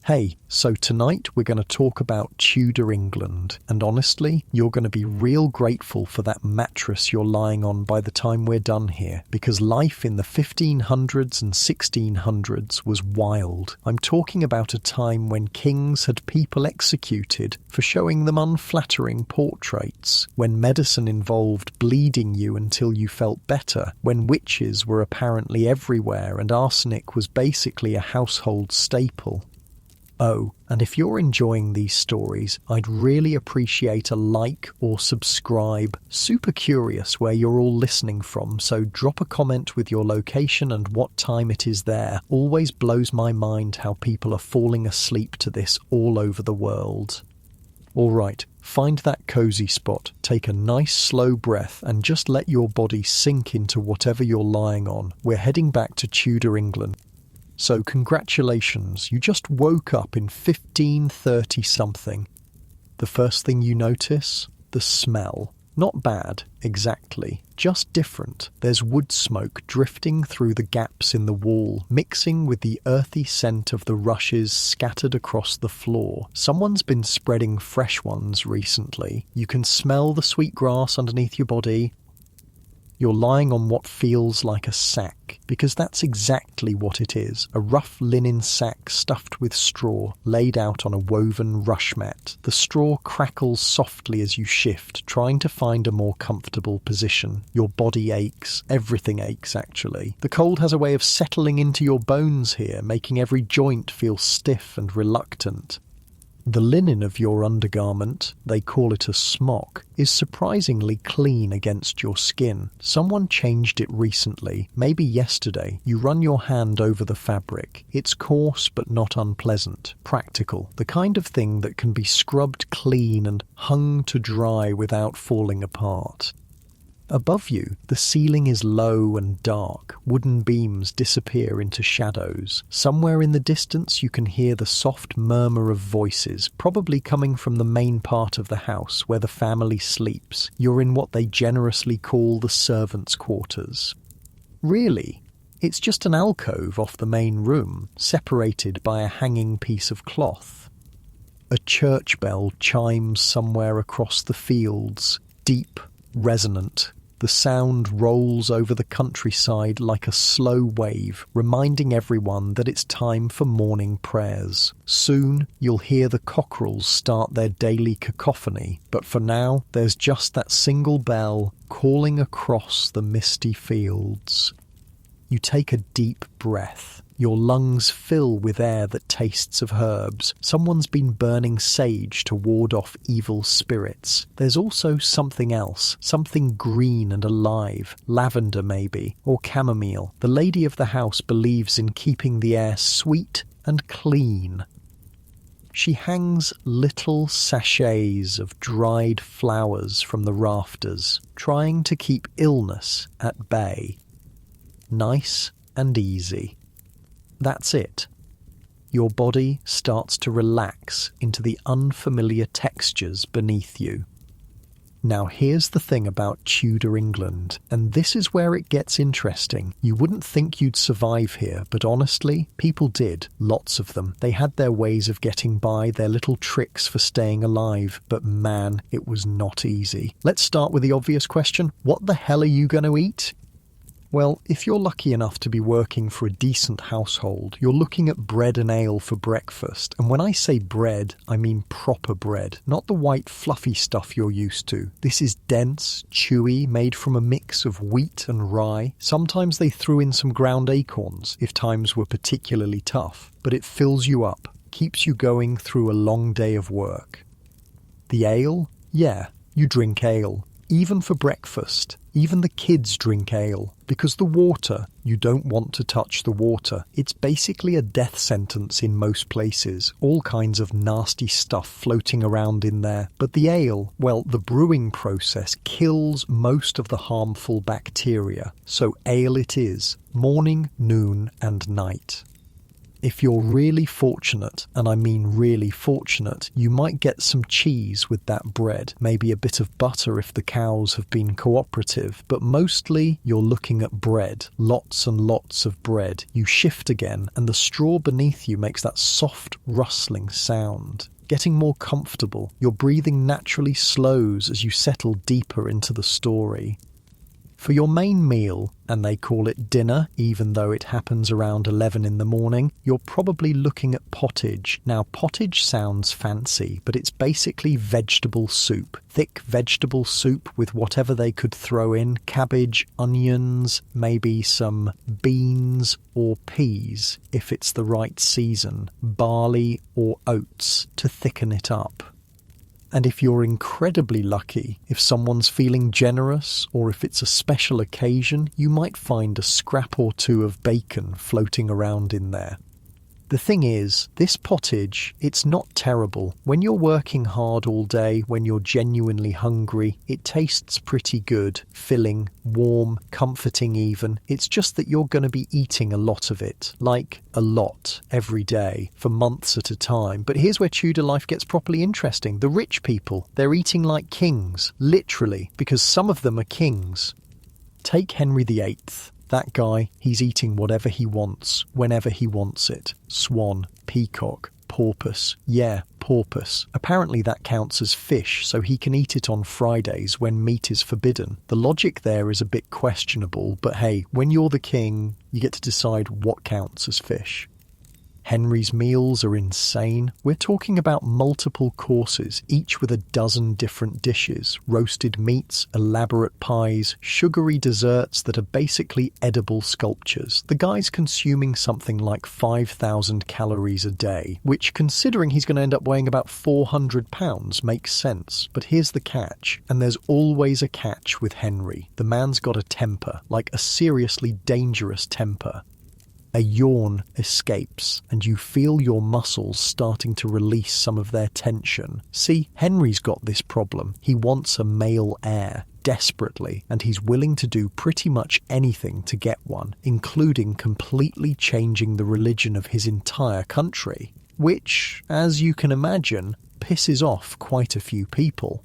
Hey, so tonight we're going to talk about Tudor England, and honestly, you're going to be real grateful for that mattress you're lying on by the time we're done here, because life in the 1500s and 1600s was wild. I'm talking about a time when kings had people executed for showing them unflattering portraits, when medicine involved bleeding you until you felt better, when witches were apparently everywhere and arsenic was basically a household staple. Oh, and if you're enjoying these stories, I'd really appreciate a like or subscribe. Super curious where you're all listening from, so drop a comment with your location and what time it is there. Always blows my mind how people are falling asleep to this all over the world. Alright, find that cozy spot, take a nice slow breath and just let your body sink into whatever you're lying on. We're heading back to Tudor England. So congratulations, you just woke up in 1530 something. The first thing you notice? The smell. Not bad, exactly, just different. There's wood smoke drifting through the gaps in the wall, mixing with the earthy scent of the rushes scattered across the floor. Someone's been spreading fresh ones recently. You can smell the sweet grass underneath your body. You're lying on what feels like a sack, because that's exactly what it is, a rough linen sack stuffed with straw, laid out on a woven rush mat. The straw crackles softly as you shift, trying to find a more comfortable position. Your body aches, everything aches actually. The cold has a way of settling into your bones here, making every joint feel stiff and reluctant. The linen of your undergarment, they call it a smock, is surprisingly clean against your skin. Someone changed it recently, maybe yesterday. You run your hand over the fabric. It's coarse but not unpleasant, practical, the kind of thing that can be scrubbed clean and hung to dry without falling apart. Above you, the ceiling is low and dark. Wooden beams disappear into shadows. Somewhere in the distance you can hear the soft murmur of voices, probably coming from the main part of the house where the family sleeps. You're in what they generously call the servants' quarters. Really? It's just an alcove off the main room, separated by a hanging piece of cloth. A church bell chimes somewhere across the fields, deep, resonant. The sound rolls over the countryside like a slow wave, reminding everyone that it's time for morning prayers. Soon, you'll hear the cockerels start their daily cacophony, but for now, there's just that single bell calling across the misty fields. You take a deep breath. Your lungs fill with air that tastes of herbs. Someone's been burning sage to ward off evil spirits. There's also something else, something green and alive, lavender maybe, or chamomile. The lady of the house believes in keeping the air sweet and clean. She hangs little sachets of dried flowers from the rafters, trying to keep illness at bay. Nice and easy. That's it. Your body starts to relax into the unfamiliar textures beneath you. Now here's the thing about Tudor England, and this is where it gets interesting. You wouldn't think you'd survive here, but honestly, people did. Lots of them. They had their ways of getting by, their little tricks for staying alive, but man, it was not easy. Let's start with the obvious question. What the hell are you going to eat? Well, if you're lucky enough to be working for a decent household, you're looking at bread and ale for breakfast. And when I say bread, I mean proper bread, not the white fluffy stuff you're used to. This is dense, chewy, made from a mix of wheat and rye. Sometimes they threw in some ground acorns if times were particularly tough, but it fills you up, keeps you going through a long day of work. The ale? Yeah, you drink ale. Even for breakfast. Even the kids drink ale. Because the water, you don't want to touch the water. It's basically a death sentence in most places. All kinds of nasty stuff floating around in there. But the ale, well, the brewing process kills most of the harmful bacteria. So ale it is. Morning, noon and night. If you're really fortunate, and I mean really fortunate, you might get some cheese with that bread, maybe a bit of butter if the cows have been cooperative, but mostly you're looking at bread, lots and lots of bread. You shift again, and the straw beneath you makes that soft rustling sound. Getting more comfortable, your breathing naturally slows as you settle deeper into the story. For your main meal, and they call it dinner even though it happens around 11 in the morning, you're probably looking at pottage. Now pottage sounds fancy, but it's basically vegetable soup. Thick vegetable soup with whatever they could throw in, cabbage, onions, maybe some beans or peas if it's the right season, barley or oats to thicken it up. And if you're incredibly lucky, if someone's feeling generous or if it's a special occasion, you might find a scrap or two of bacon floating around in there. The thing is, this pottage, it's not terrible. When you're working hard all day, when you're genuinely hungry, it tastes pretty good, filling, warm, comforting even. It's just that you're going to be eating a lot of it, like a lot, every day, for months at a time. But here's where Tudor life gets properly interesting. The rich people, they're eating like kings, literally, because some of them are kings. Take Henry VIII. That guy, he's eating whatever he wants, whenever he wants it. Swan, peacock, porpoise. Yeah, porpoise. Apparently that counts as fish, so he can eat it on Fridays when meat is forbidden. The logic there is a bit questionable, but hey, when you're the king, you get to decide what counts as fish. Henry's meals are insane. We're talking about multiple courses, each with a dozen different dishes, roasted meats, elaborate pies, sugary desserts that are basically edible sculptures. The guy's consuming something like 5,000 calories a day, which, considering he's going to end up weighing about 400 pounds, makes sense. But here's the catch, and there's always a catch with Henry. The man's got a temper, like a seriously dangerous temper. A yawn escapes, and you feel your muscles starting to release some of their tension. See, Henry's got this problem. He wants a male heir, desperately, and he's willing to do pretty much anything to get one, including completely changing the religion of his entire country, which, as you can imagine, pisses off quite a few people.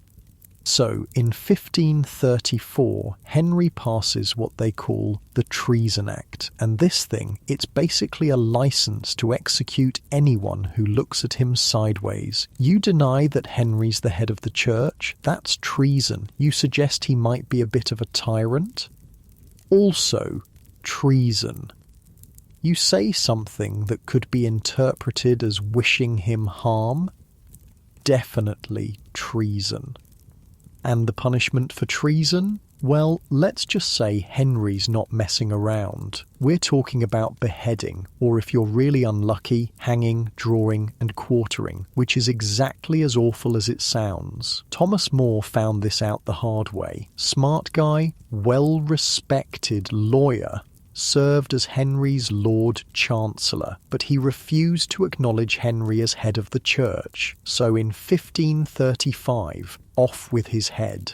So, in 1534, Henry passes what they call the Treason Act, and this thing, it's basically a license to execute anyone who looks at him sideways. You deny that Henry's the head of the church? That's treason. You suggest he might be a bit of a tyrant? Also, treason. You say something that could be interpreted as wishing him harm? Definitely treason. And the punishment for treason? Well, let's just say Henry's not messing around. We're talking about beheading, or if you're really unlucky, hanging, drawing, and quartering, which is exactly as awful as it sounds. Thomas More found this out the hard way. Smart guy, well-respected lawyer, served as Henry's Lord Chancellor, but he refused to acknowledge Henry as head of the church, so in 1535, off with his head.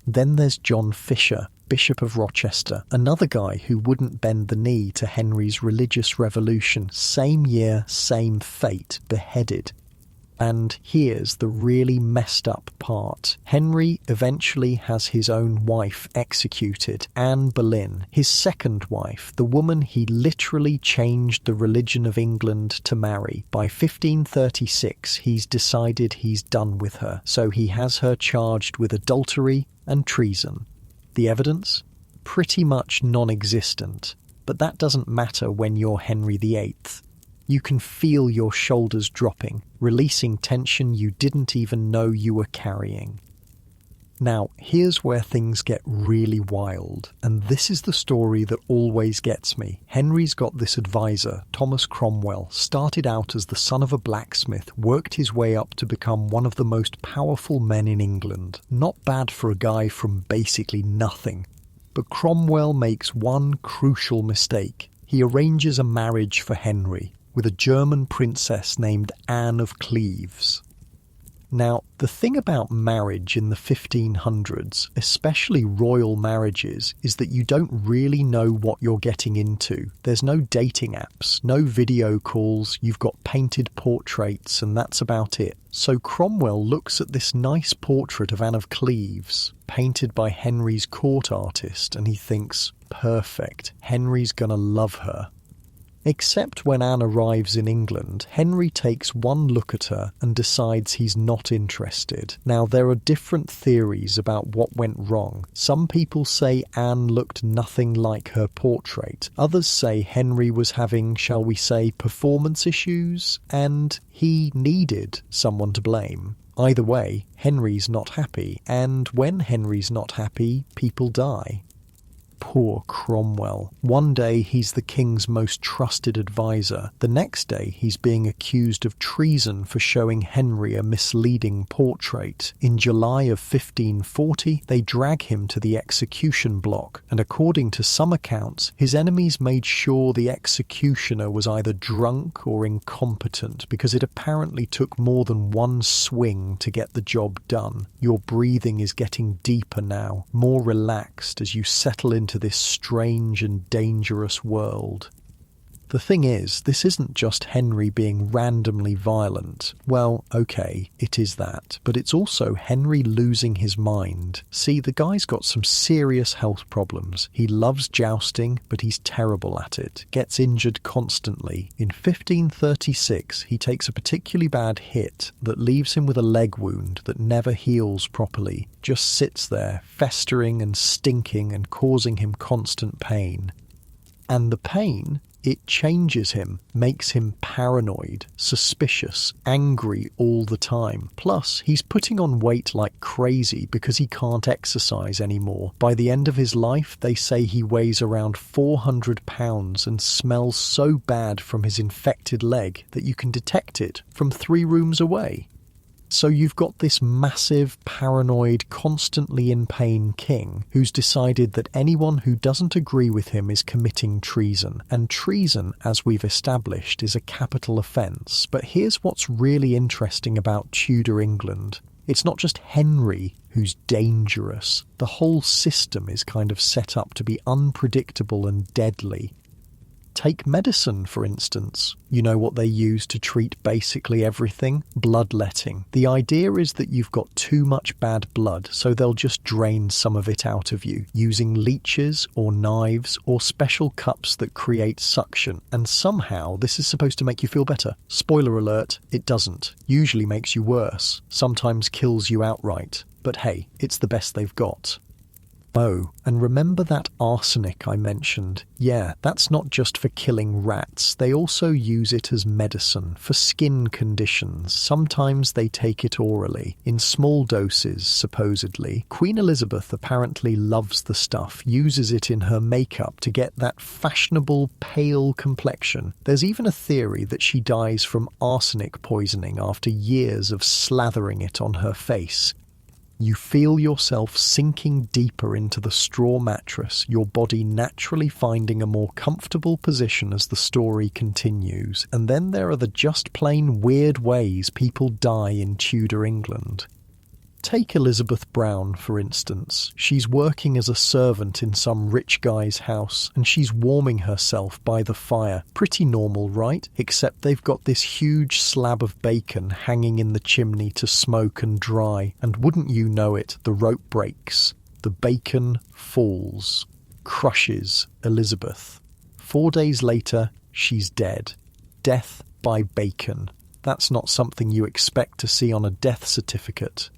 Then there's John Fisher, Bishop of Rochester, another guy who wouldn't bend the knee to Henry's religious revolution. Same year, same fate, beheaded. And here's the really messed up part. Henry eventually has his own wife executed, Anne Boleyn, his second wife, the woman he literally changed the religion of England to marry. By 1536, he's decided he's done with her, so he has her charged with adultery and treason. The evidence? Pretty much non-existent, but that doesn't matter when you're Henry VIII. You can feel your shoulders dropping, releasing tension you didn't even know you were carrying. Now, here's where things get really wild, and this is the story that always gets me. Henry's got this advisor, Thomas Cromwell, started out as the son of a blacksmith, worked his way up to become one of the most powerful men in England. Not bad for a guy from basically nothing. But Cromwell makes one crucial mistake. He arranges a marriage for Henry with a German princess named Anne of Cleves. Now, the thing about marriage in the 1500s, especially royal marriages, is that you don't really know what you're getting into. There's no dating apps, no video calls, you've got painted portraits, and that's about it. So Cromwell looks at this nice portrait of Anne of Cleves, painted by Henry's court artist, and he thinks, perfect, Henry's gonna love her. Except when Anne arrives in England, Henry takes one look at her and decides he's not interested. Now, there are different theories about what went wrong. Some people say Anne looked nothing like her portrait. Others say Henry was having, shall we say, performance issues, and he needed someone to blame. Either way, Henry's not happy, and when Henry's not happy, people die. Poor Cromwell. One day he's the king's most trusted advisor. The next day he's being accused of treason for showing Henry a misleading portrait. In July of 1540, they drag him to the execution block, and according to some accounts, his enemies made sure the executioner was either drunk or incompetent, because it apparently took more than one swing to get the job done. Your breathing is getting deeper now, more relaxed as you settle into this strange and dangerous world. The thing is, this isn't just Henry being randomly violent. Well, okay, it is that. But it's also Henry losing his mind. See, the guy's got some serious health problems. He loves jousting, but he's terrible at it. Gets injured constantly. In 1536, he takes a particularly bad hit that leaves him with a leg wound that never heals properly. Just sits there, festering and stinking and causing him constant pain. And the pain, it changes him, makes him paranoid, suspicious, angry all the time. Plus, he's putting on weight like crazy because he can't exercise anymore. By the end of his life, they say he weighs around 400 pounds and smells so bad from his infected leg that you can detect it from 3 rooms away. So you've got this massive, paranoid, constantly in pain king who's decided that anyone who doesn't agree with him is committing treason. And treason, as we've established, is a capital offence. But here's what's really interesting about Tudor England. It's not just Henry who's dangerous. The whole system is kind of set up to be unpredictable and deadly. Take medicine, for instance. You know what they use to treat basically everything? Bloodletting. The idea is that you've got too much bad blood, so they'll just drain some of it out of you, using leeches or knives or special cups that create suction. And somehow this is supposed to make you feel better. Spoiler alert, it doesn't. Usually makes you worse. Sometimes kills you outright. But hey, it's the best they've got. Oh, and remember that arsenic I mentioned? Yeah, that's not just for killing rats. They also use it as medicine for skin conditions. Sometimes they take it orally, in small doses, supposedly. Queen Elizabeth apparently loves the stuff, uses it in her makeup to get that fashionable pale complexion. There's even a theory that she dies from arsenic poisoning after years of slathering it on her face. You feel yourself sinking deeper into the straw mattress, your body naturally finding a more comfortable position as the story continues. And then there are the just plain weird ways people die in Tudor England. Take Elizabeth Brown, for instance. She's working as a servant in some rich guy's house, and she's warming herself by the fire. Pretty normal, right? Except they've got this huge slab of bacon hanging in the chimney to smoke and dry, and wouldn't you know it, the rope breaks. The bacon falls, crushes Elizabeth. 4 days later, she's dead. Death by bacon. That's not something you expect to see on a death certificate.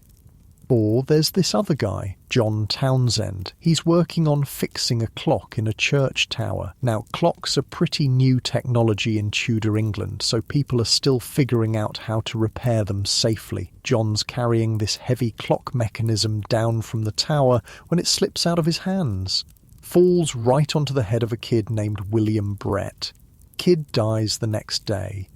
Or there's this other guy, John Townsend. He's working on fixing a clock in a church tower. Now, clocks are pretty new technology in Tudor England, so people are still figuring out how to repair them safely. John's carrying this heavy clock mechanism down from the tower when it slips out of his hands. Falls right onto the head of a kid named William Brett. Kid dies the next day.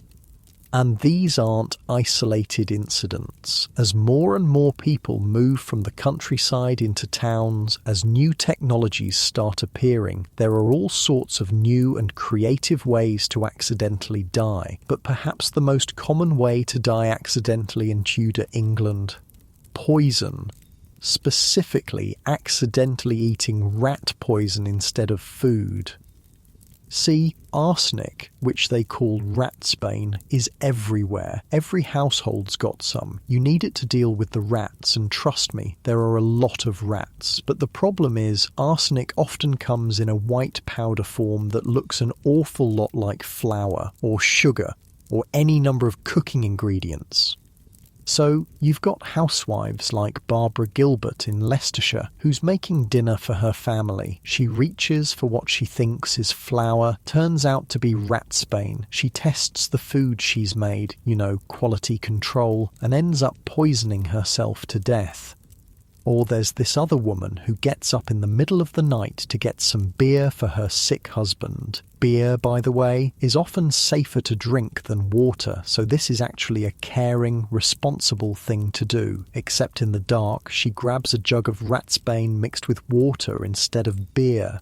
And these aren't isolated incidents. As more and more people move from the countryside into towns, as new technologies start appearing, there are all sorts of new and creative ways to accidentally die. But perhaps the most common way to die accidentally in Tudor England: poison. Specifically, accidentally eating rat poison instead of food. See, arsenic, which they call ratsbane, is everywhere. Every household's got some. You need it to deal with the rats, and trust me, there are a lot of rats. But the problem is, arsenic often comes in a white powder form that looks an awful lot like flour, or sugar, or any number of cooking ingredients. So, you've got housewives like Barbara Gilbert in Leicestershire, who's making dinner for her family. She reaches for what she thinks is flour, turns out to be ratsbane. She tests the food she's made, quality control, and ends up poisoning herself to death. Or there's this other woman who gets up in the middle of the night to get some beer for her sick husband. Beer, by the way, is often safer to drink than water, so this is actually a caring, responsible thing to do. Except in the dark, she grabs a jug of ratsbane mixed with water instead of beer.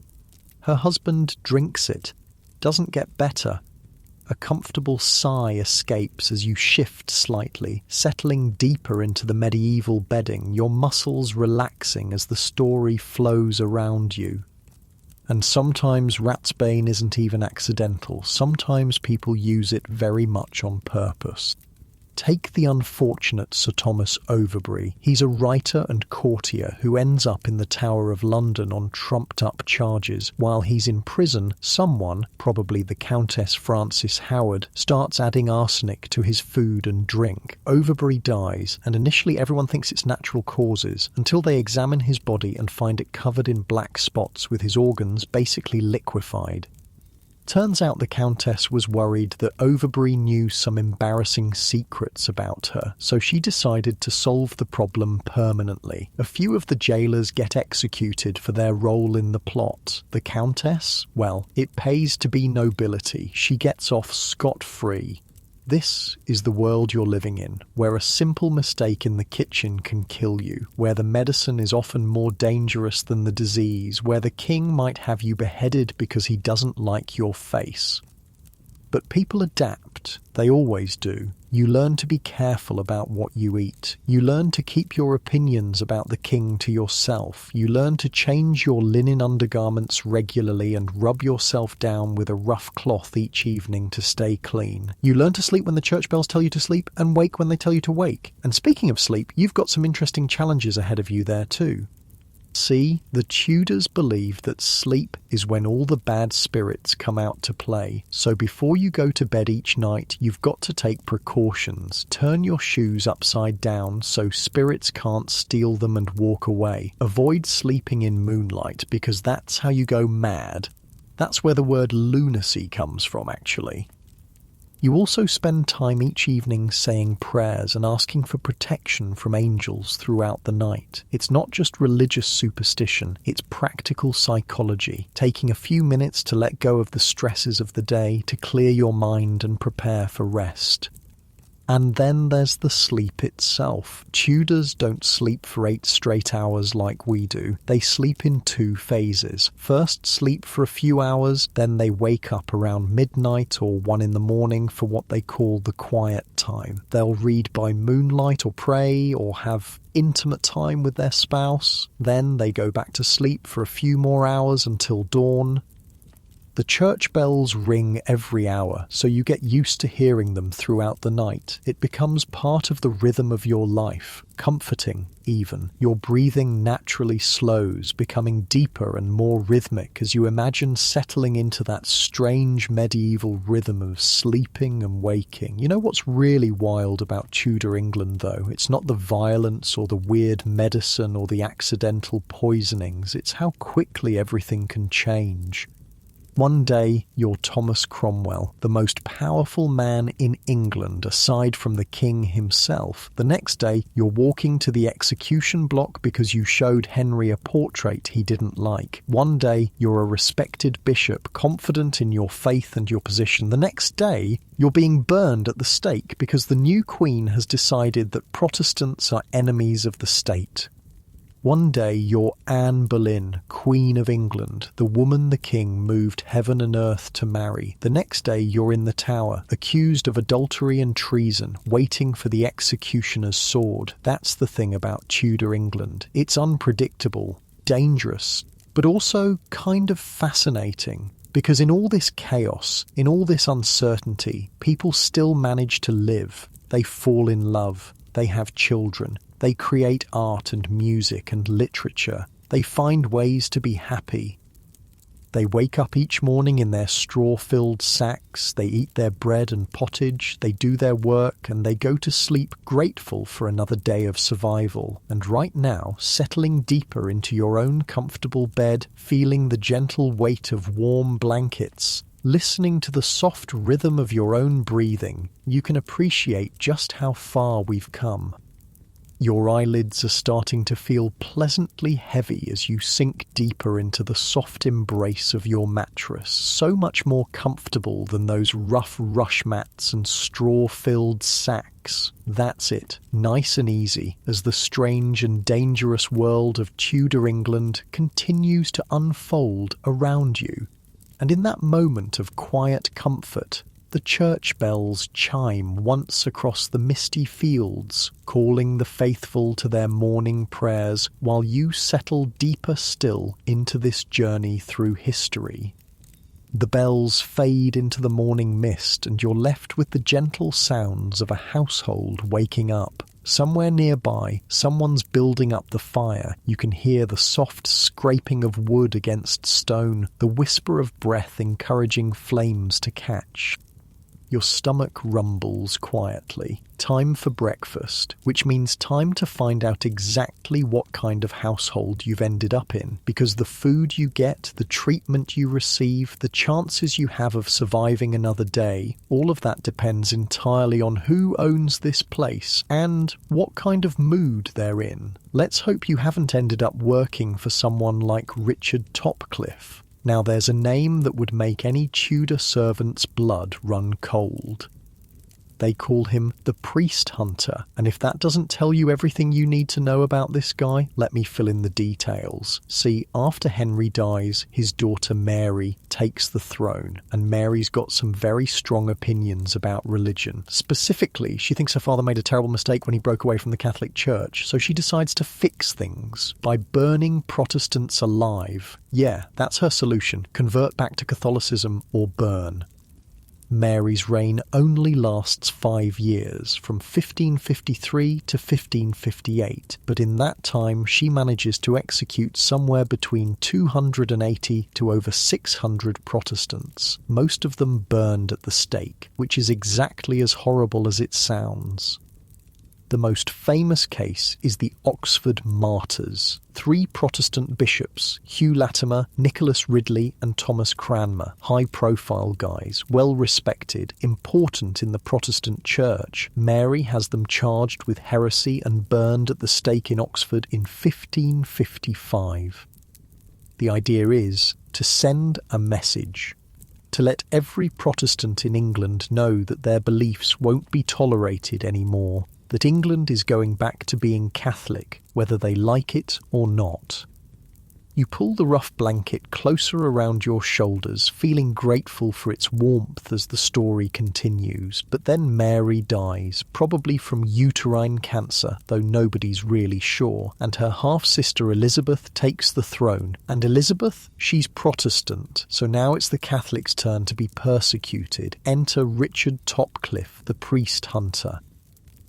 Her husband drinks it. Doesn't get better. A comfortable sigh escapes as you shift slightly, settling deeper into the medieval bedding, your muscles relaxing as the story flows around you. And sometimes ratsbane isn't even accidental. Sometimes people use it very much on purpose. Take the unfortunate Sir Thomas Overbury. He's a writer and courtier who ends up in the Tower of London on trumped-up charges. While he's in prison, someone, probably the Countess Frances Howard, starts adding arsenic to his food and drink. Overbury dies, and initially everyone thinks it's natural causes, until they examine his body and find it covered in black spots with his organs basically liquefied. Turns out the Countess was worried that Overbury knew some embarrassing secrets about her, so she decided to solve the problem permanently. A few of the jailers get executed for their role in the plot. The Countess? Well, it pays to be nobility. She gets off scot-free. This is the world you're living in, where a simple mistake in the kitchen can kill you, where the medicine is often more dangerous than the disease, where the king might have you beheaded because he doesn't like your face. But people adapt. They always do. You learn to be careful about what you eat. You learn to keep your opinions about the king to yourself. You learn to change your linen undergarments regularly and rub yourself down with a rough cloth each evening to stay clean. You learn to sleep when the church bells tell you to sleep and wake when they tell you to wake. And speaking of sleep, you've got some interesting challenges ahead of you there too. See, the Tudors believed that sleep is when all the bad spirits come out to play. So before you go to bed each night, you've got to take precautions. Turn your shoes upside down so spirits can't steal them and walk away. Avoid sleeping in moonlight because that's how you go mad. That's where the word lunacy comes from, actually. You also spend time each evening saying prayers and asking for protection from angels throughout the night. It's not just religious superstition, it's practical psychology, taking a few minutes to let go of the stresses of the day, to clear your mind and prepare for rest. And then there's the sleep itself. Tudors don't sleep for 8 straight hours like we do. They sleep in 2 phases. First sleep for a few hours, then they wake up around midnight or 1 in the morning for what they call the quiet time. They'll read by moonlight or pray or have intimate time with their spouse. Then they go back to sleep for a few more hours until dawn. The church bells ring every hour, so you get used to hearing them throughout the night. It becomes part of the rhythm of your life, comforting even. Your breathing naturally slows, becoming deeper and more rhythmic as you imagine settling into that strange medieval rhythm of sleeping and waking. You know what's really wild about Tudor England, though? It's not the violence or the weird medicine or the accidental poisonings. It's how quickly everything can change. One day, you're Thomas Cromwell, the most powerful man in England aside from the king himself. The next day, you're walking to the execution block because you showed Henry a portrait he didn't like. One day, you're a respected bishop, confident in your faith and your position. The next day, you're being burned at the stake because the new queen has decided that Protestants are enemies of the state. One day you're Anne Boleyn, Queen of England, the woman the king moved heaven and earth to marry. The next day you're in the Tower, accused of adultery and treason, waiting for the executioner's sword. That's the thing about Tudor England. It's unpredictable, dangerous, but also kind of fascinating. Because in all this chaos, in all this uncertainty, people still manage to live. They fall in love. They have children. They create art and music and literature. They find ways to be happy. They wake up each morning in their straw-filled sacks. They eat their bread and pottage. They do their work and they go to sleep grateful for another day of survival. And right now, settling deeper into your own comfortable bed, feeling the gentle weight of warm blankets, listening to the soft rhythm of your own breathing, you can appreciate just how far we've come. Your eyelids are starting to feel pleasantly heavy as you sink deeper into the soft embrace of your mattress, so much more comfortable than those rough rush mats and straw-filled sacks. That's it, nice and easy, as the strange and dangerous world of Tudor England continues to unfold around you. And in that moment of quiet comfort, the church bells chime once across the misty fields, calling the faithful to their morning prayers while you settle deeper still into this journey through history. The bells fade into the morning mist and you're left with the gentle sounds of a household waking up. Somewhere nearby, someone's building up the fire. You can hear the soft scraping of wood against stone, the whisper of breath encouraging flames to catch. Your stomach rumbles quietly. Time for breakfast, which means time to find out exactly what kind of household you've ended up in, because the food you get, the treatment you receive, the chances you have of surviving another day, all of that depends entirely on who owns this place and what kind of mood they're in. Let's hope you haven't ended up working for someone like Richard Topcliffe. Now there's a name that would make any Tudor servant's blood run cold. They call him the priest hunter, and if that doesn't tell you everything you need to know about this guy, let me fill in the details. See, after Henry dies, his daughter Mary takes the throne, and Mary's got some very strong opinions about religion. Specifically, she thinks her father made a terrible mistake when he broke away from the Catholic Church, so she decides to fix things by burning Protestants alive. Yeah, that's her solution. Convert back to Catholicism or burn. Mary's reign only lasts 5 years, from 1553 to 1558, but in that time she manages to execute somewhere between 280 to over 600 Protestants, most of them burned at the stake, which is exactly as horrible as it sounds. The most famous case is the Oxford Martyrs. 3 Protestant bishops, Hugh Latimer, Nicholas Ridley and Thomas Cranmer, high-profile guys, well-respected, important in the Protestant Church. Mary has them charged with heresy and burned at the stake in Oxford in 1555. The idea is to send a message, to let every Protestant in England know that their beliefs won't be tolerated anymore, that England is going back to being Catholic, whether they like it or not. You pull the rough blanket closer around your shoulders, feeling grateful for its warmth as the story continues. But then Mary dies, probably from uterine cancer, though nobody's really sure, and her half-sister Elizabeth takes the throne. And Elizabeth? She's Protestant, so now it's the Catholics' turn to be persecuted. Enter Richard Topcliffe, the priest hunter.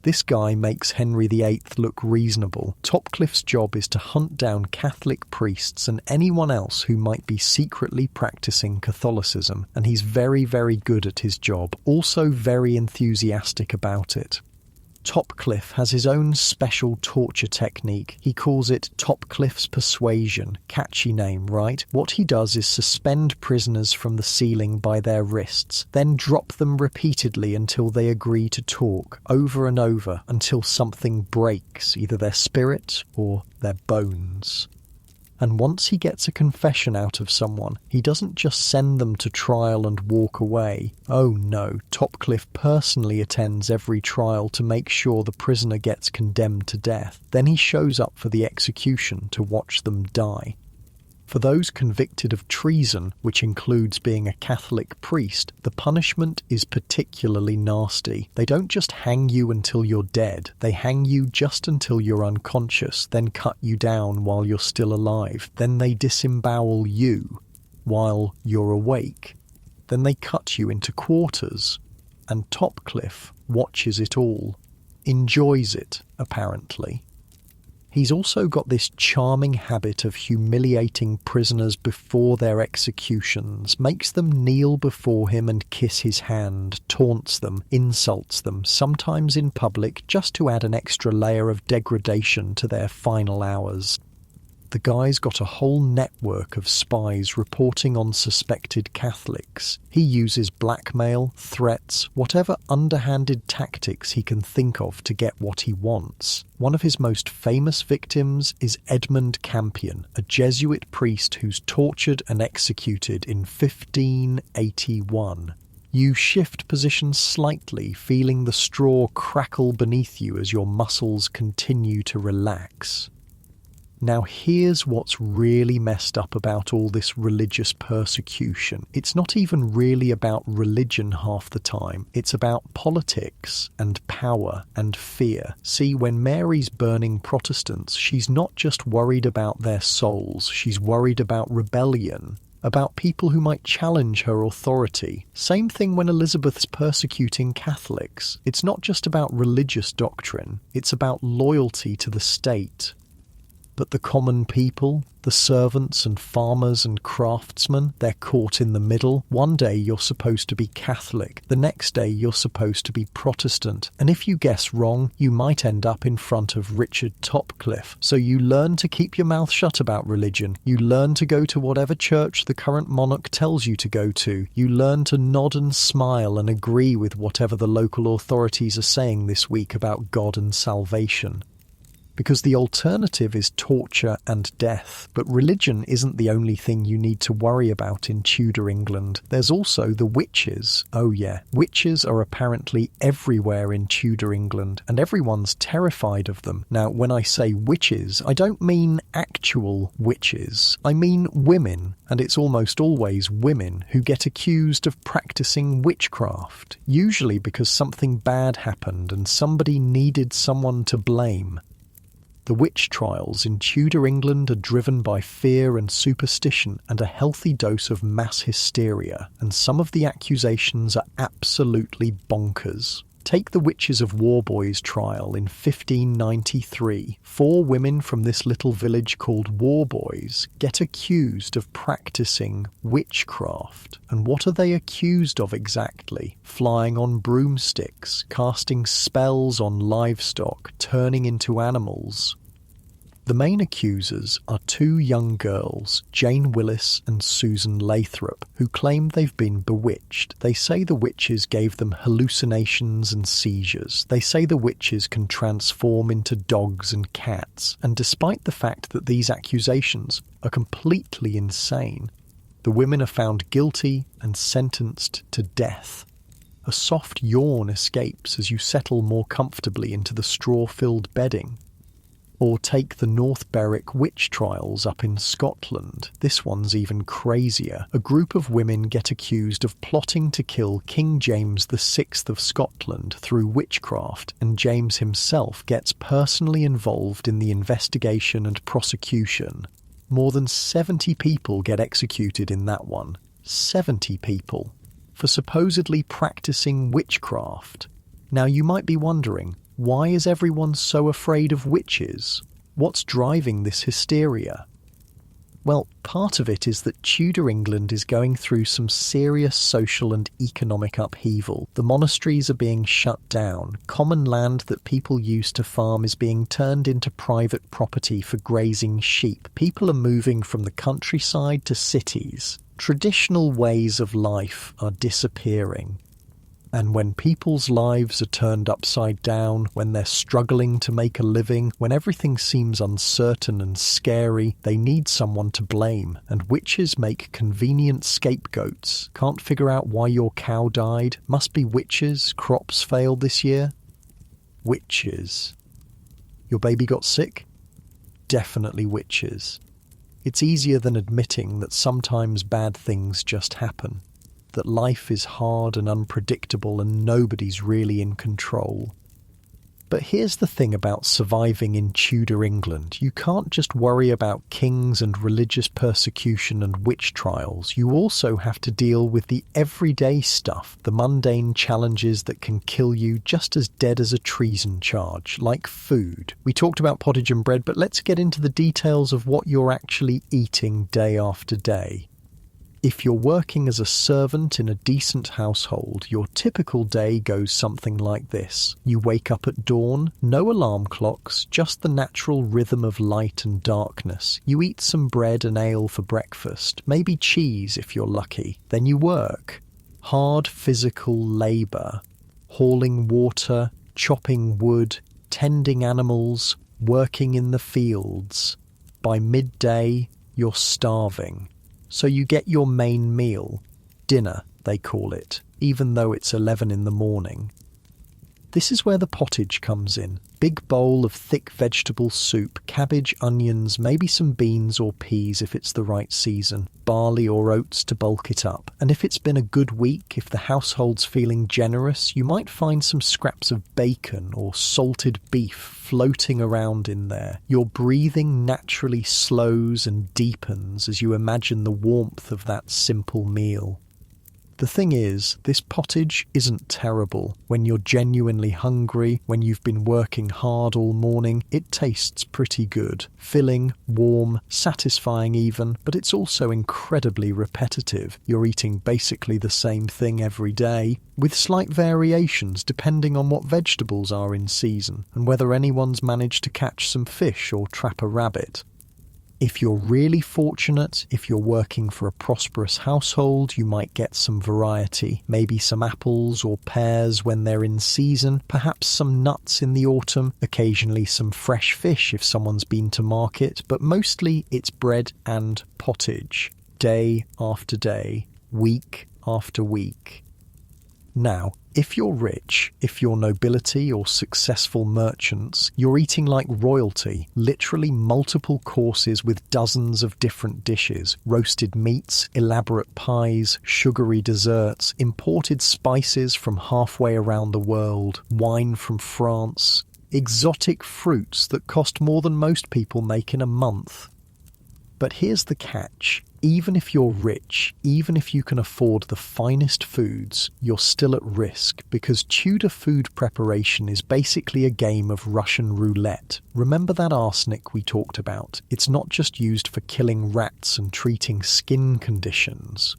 This guy makes Henry VIII look reasonable. Topcliffe's job is to hunt down Catholic priests and anyone else who might be secretly practicing Catholicism, and he's very, very good at his job, also very enthusiastic about it. Topcliffe has his own special torture technique. He calls it Topcliffe's persuasion. Catchy name, right? What he does is suspend prisoners from the ceiling by their wrists, then drop them repeatedly until they agree to talk, over and over, until something breaks, either their spirit or their bones. And once he gets a confession out of someone, he doesn't just send them to trial and walk away. Oh no, Topcliffe personally attends every trial to make sure the prisoner gets condemned to death. Then he shows up for the execution to watch them die. For those convicted of treason, which includes being a Catholic priest, the punishment is particularly nasty. They don't just hang you until you're dead. They hang you just until you're unconscious, then cut you down while you're still alive. Then they disembowel you while you're awake. Then they cut you into quarters. And Topcliffe watches it all. Enjoys it, apparently. He's also got this charming habit of humiliating prisoners before their executions, makes them kneel before him and kiss his hand, taunts them, insults them, sometimes in public, just to add an extra layer of degradation to their final hours. The guy's got a whole network of spies reporting on suspected Catholics. He uses blackmail, threats, whatever underhanded tactics he can think of to get what he wants. One of his most famous victims is Edmund Campion, a Jesuit priest who's tortured and executed in 1581. You shift position slightly, feeling the straw crackle beneath you as your muscles continue to relax. Now here's what's really messed up about all this religious persecution. It's not even really about religion half the time. It's about politics and power and fear. See, when Mary's burning Protestants, she's not just worried about their souls, she's worried about rebellion, about people who might challenge her authority. Same thing when Elizabeth's persecuting Catholics. It's not just about religious doctrine, it's about loyalty to the state. But the common people, the servants and farmers and craftsmen, they're caught in the middle. One day you're supposed to be Catholic, the next day you're supposed to be Protestant, and if you guess wrong, you might end up in front of Richard Topcliffe. So you learn to keep your mouth shut about religion, you learn to go to whatever church the current monarch tells you to go to, you learn to nod and smile and agree with whatever the local authorities are saying this week about God and salvation. Because the alternative is torture and death. But religion isn't the only thing you need to worry about in Tudor England. There's also the witches. Oh yeah, witches are apparently everywhere in Tudor England, and everyone's terrified of them. Now, when I say witches, I don't mean actual witches. I mean women, and it's almost always women who get accused of practicing witchcraft, usually because something bad happened and somebody needed someone to blame. The witch trials in Tudor England are driven by fear and superstition and a healthy dose of mass hysteria, and some of the accusations are absolutely bonkers. Take the Witches of Warboys trial in 1593. 4 women from this little village called Warboys get accused of practicing witchcraft. And what are they accused of exactly? Flying on broomsticks, casting spells on livestock, turning into animals. The main accusers are 2 young girls, Jane Willis and Susan Lathrop, who claim they've been bewitched. They say the witches gave them hallucinations and seizures. They say the witches can transform into dogs and cats. And despite the fact that these accusations are completely insane, the women are found guilty and sentenced to death. A soft yawn escapes as you settle more comfortably into the straw-filled bedding. Or take the North Berwick witch trials up in Scotland. This one's even crazier. A group of women get accused of plotting to kill King James VI of Scotland through witchcraft, and James himself gets personally involved in the investigation and prosecution. More than 70 people get executed in that one. 70 people. For supposedly practicing witchcraft. Now you might be wondering, why is everyone so afraid of witches? What's driving this hysteria? Well, part of it is that Tudor England is going through some serious social and economic upheaval. The monasteries are being shut down. Common land that people used to farm is being turned into private property for grazing sheep. People are moving from the countryside to cities. Traditional ways of life are disappearing. And when people's lives are turned upside down, when they're struggling to make a living, when everything seems uncertain and scary, they need someone to blame. And witches make convenient scapegoats. Can't figure out why your cow died? Must be witches. Crops failed this year? Witches. Your baby got sick? Definitely witches. It's easier than admitting that sometimes bad things just happen. That life is hard and unpredictable and nobody's really in control. But here's the thing about surviving in Tudor England. You can't just worry about kings and religious persecution and witch trials. You also have to deal with the everyday stuff, the mundane challenges that can kill you just as dead as a treason charge, like food. We talked about pottage and bread, but let's get into the details of what you're actually eating day after day. If you're working as a servant in a decent household, your typical day goes something like this. You wake up at dawn, no alarm clocks, just the natural rhythm of light and darkness. You eat some bread and ale for breakfast, maybe cheese if you're lucky. Then you work. Hard physical labour. Hauling water, chopping wood, tending animals, working in the fields. By midday, you're starving. So you get your main meal, dinner they call it, even though it's 11 in the morning. This is where the pottage comes in. Big bowl of thick vegetable soup, cabbage, onions, maybe some beans or peas if it's the right season, barley or oats to bulk it up. And if it's been a good week, if the household's feeling generous, you might find some scraps of bacon or salted beef floating around in there. Your breathing naturally slows and deepens as you imagine the warmth of that simple meal. The thing is, this pottage isn't terrible. When you're genuinely hungry, when you've been working hard all morning, it tastes pretty good. Filling, warm, satisfying even, but it's also incredibly repetitive. You're eating basically the same thing every day, with slight variations depending on what vegetables are in season, and whether anyone's managed to catch some fish or trap a rabbit. If you're really fortunate, if you're working for a prosperous household, you might get some variety. Maybe some apples or pears when they're in season, perhaps some nuts in the autumn, occasionally some fresh fish if someone's been to market, but mostly it's bread and pottage, day after day, week after week. Now, if you're rich, if you're nobility or successful merchants, you're eating like royalty, literally multiple courses with dozens of different dishes, roasted meats, elaborate pies, sugary desserts, imported spices from halfway around the world, wine from France, exotic fruits that cost more than most people make in a month. But here's the catch. Even if you're rich, even if you can afford the finest foods, you're still at risk because Tudor food preparation is basically a game of Russian roulette. Remember that arsenic we talked about? It's not just used for killing rats and treating skin conditions.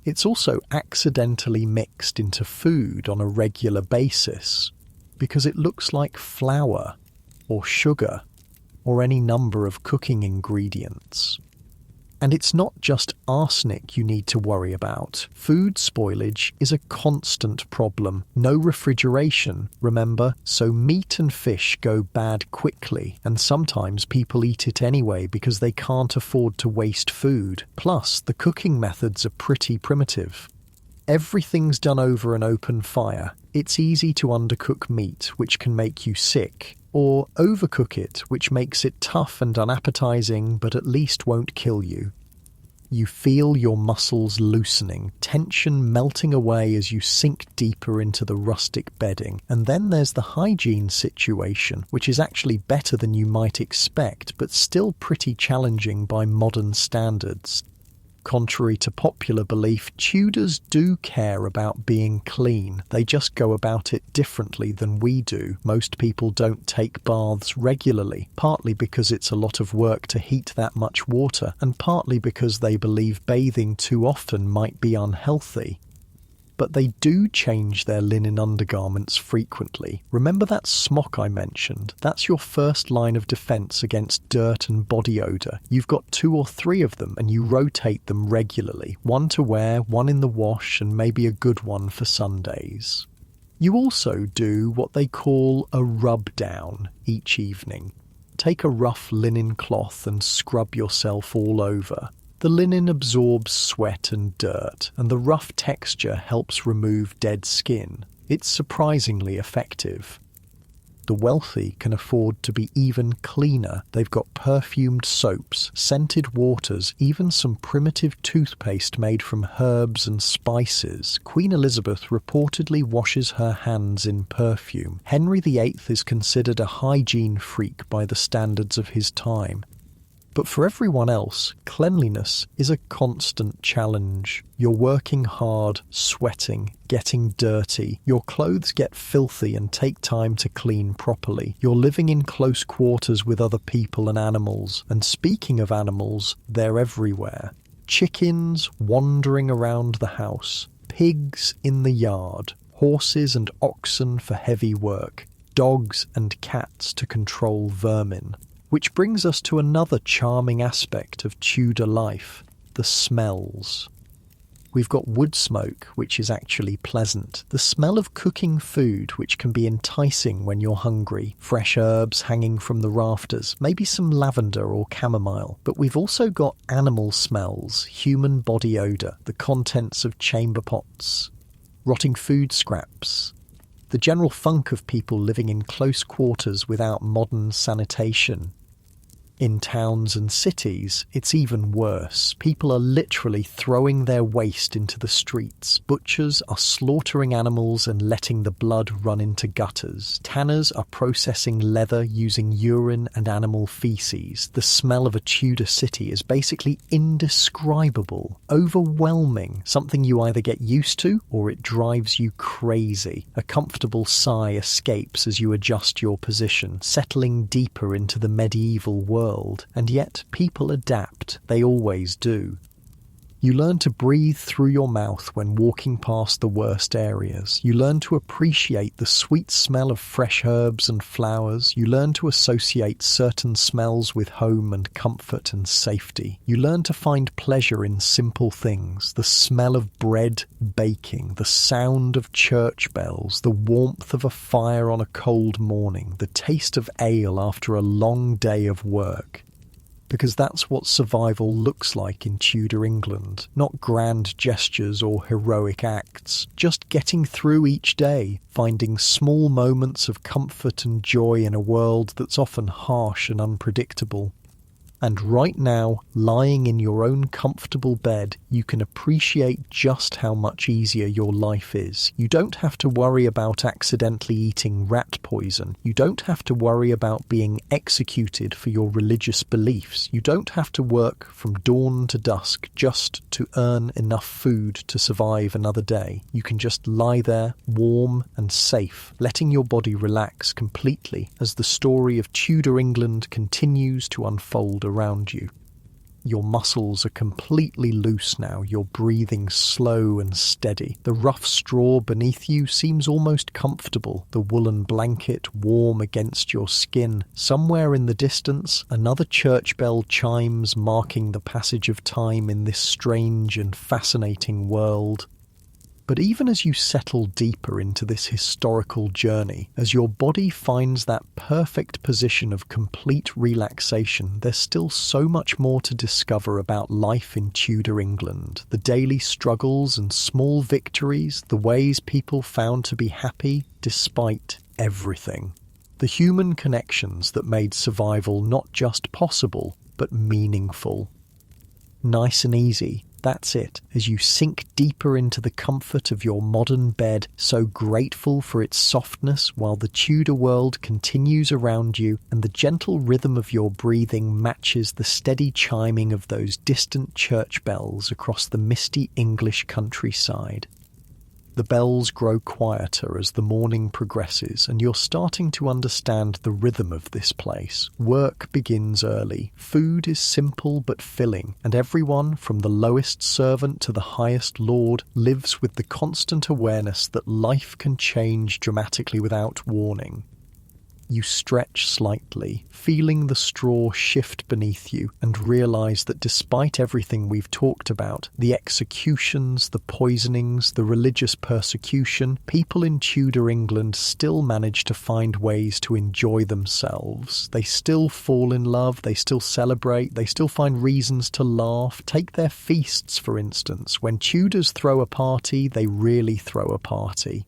It's also accidentally mixed into food on a regular basis because it looks like flour or sugar or any number of cooking ingredients. And it's not just arsenic you need to worry about. Food spoilage is a constant problem. No refrigeration, remember? So meat and fish go bad quickly, and sometimes people eat it anyway because they can't afford to waste food. Plus, the cooking methods are pretty primitive. Everything's done over an open fire. It's easy to undercook meat, which can make you sick, or overcook it, which makes it tough and unappetizing, but at least won't kill you. You feel your muscles loosening, tension melting away as you sink deeper into the rustic bedding. And then there's the hygiene situation, which is actually better than you might expect, but still pretty challenging by modern standards. Contrary to popular belief, Tudors do care about being clean. They just go about it differently than we do. Most people don't take baths regularly, partly because it's a lot of work to heat that much water, and partly because they believe bathing too often might be unhealthy. But they do change their linen undergarments frequently. Remember that smock I mentioned? That's your first line of defense against dirt and body odor. You've got 2 or 3 of them and you rotate them regularly. One to wear, one in the wash, and maybe a good one for Sundays. You also do what they call a rub down each evening. Take a rough linen cloth and scrub yourself all over. The linen absorbs sweat and dirt, and the rough texture helps remove dead skin. It's surprisingly effective. The wealthy can afford to be even cleaner. They've got perfumed soaps, scented waters, even some primitive toothpaste made from herbs and spices. Queen Elizabeth reportedly washes her hands in perfume. Henry VIII is considered a hygiene freak by the standards of his time. But for everyone else, cleanliness is a constant challenge. You're working hard, sweating, getting dirty. Your clothes get filthy and take time to clean properly. You're living in close quarters with other people and animals. And speaking of animals, they're everywhere. Chickens wandering around the house, pigs in the yard, horses and oxen for heavy work, dogs and cats to control vermin. Which brings us to another charming aspect of Tudor life, the smells. We've got wood smoke, which is actually pleasant. The smell of cooking food, which can be enticing when you're hungry. Fresh herbs hanging from the rafters, maybe some lavender or chamomile. But we've also got animal smells, human body odour, the contents of chamber pots, rotting food scraps, the general funk of people living in close quarters without modern sanitation. In towns and cities, it's even worse. People are literally throwing their waste into the streets. Butchers are slaughtering animals and letting the blood run into gutters. Tanners are processing leather using urine and animal feces. The smell of a Tudor city is basically indescribable, overwhelming, something you either get used to or it drives you crazy. A comfortable sigh escapes as you adjust your position, settling deeper into the medieval world. And yet people adapt, they always do. You learn to breathe through your mouth when walking past the worst areas. You learn to appreciate the sweet smell of fresh herbs and flowers. You learn to associate certain smells with home and comfort and safety. You learn to find pleasure in simple things. The smell of bread baking, the sound of church bells, the warmth of a fire on a cold morning, the taste of ale after a long day of work. Because that's what survival looks like in Tudor England. Not grand gestures or heroic acts, just getting through each day, finding small moments of comfort and joy in a world that's often harsh and unpredictable. And right now, lying in your own comfortable bed, you can appreciate just how much easier your life is. You don't have to worry about accidentally eating rat poison. You don't have to worry about being executed for your religious beliefs. You don't have to work from dawn to dusk just to earn enough food to survive another day. You can just lie there, warm and safe, letting your body relax completely as the story of Tudor England continues to unfold around you. Your muscles are completely loose now, you're breathing slow and steady. The rough straw beneath you seems almost comfortable, the woolen blanket warm against your skin. Somewhere in the distance, another church bell chimes, marking the passage of time in this strange and fascinating world. But even as you settle deeper into this historical journey, as your body finds that perfect position of complete relaxation, there's still so much more to discover about life in Tudor England. The daily struggles and small victories, the ways people found to be happy despite everything. The human connections that made survival not just possible, but meaningful. Nice and easy. that's it, as you sink deeper into the comfort of your modern bed, so grateful for its softness while the Tudor world continues around you and the gentle rhythm of your breathing matches the steady chiming of those distant church bells across the misty English countryside. The bells grow quieter as the morning progresses, and you're starting to understand the rhythm of this place. Work begins early, food is simple but filling, and everyone, from the lowest servant to the highest lord, lives with the constant awareness that life can change dramatically without warning. You stretch slightly, feeling the straw shift beneath you, and realise that despite everything we've talked about, the executions, the poisonings, the religious persecution, people in Tudor England still manage to find ways to enjoy themselves. They still fall in love, they still celebrate, they still find reasons to laugh. Take their feasts, for instance. When Tudors throw a party, they really throw a party.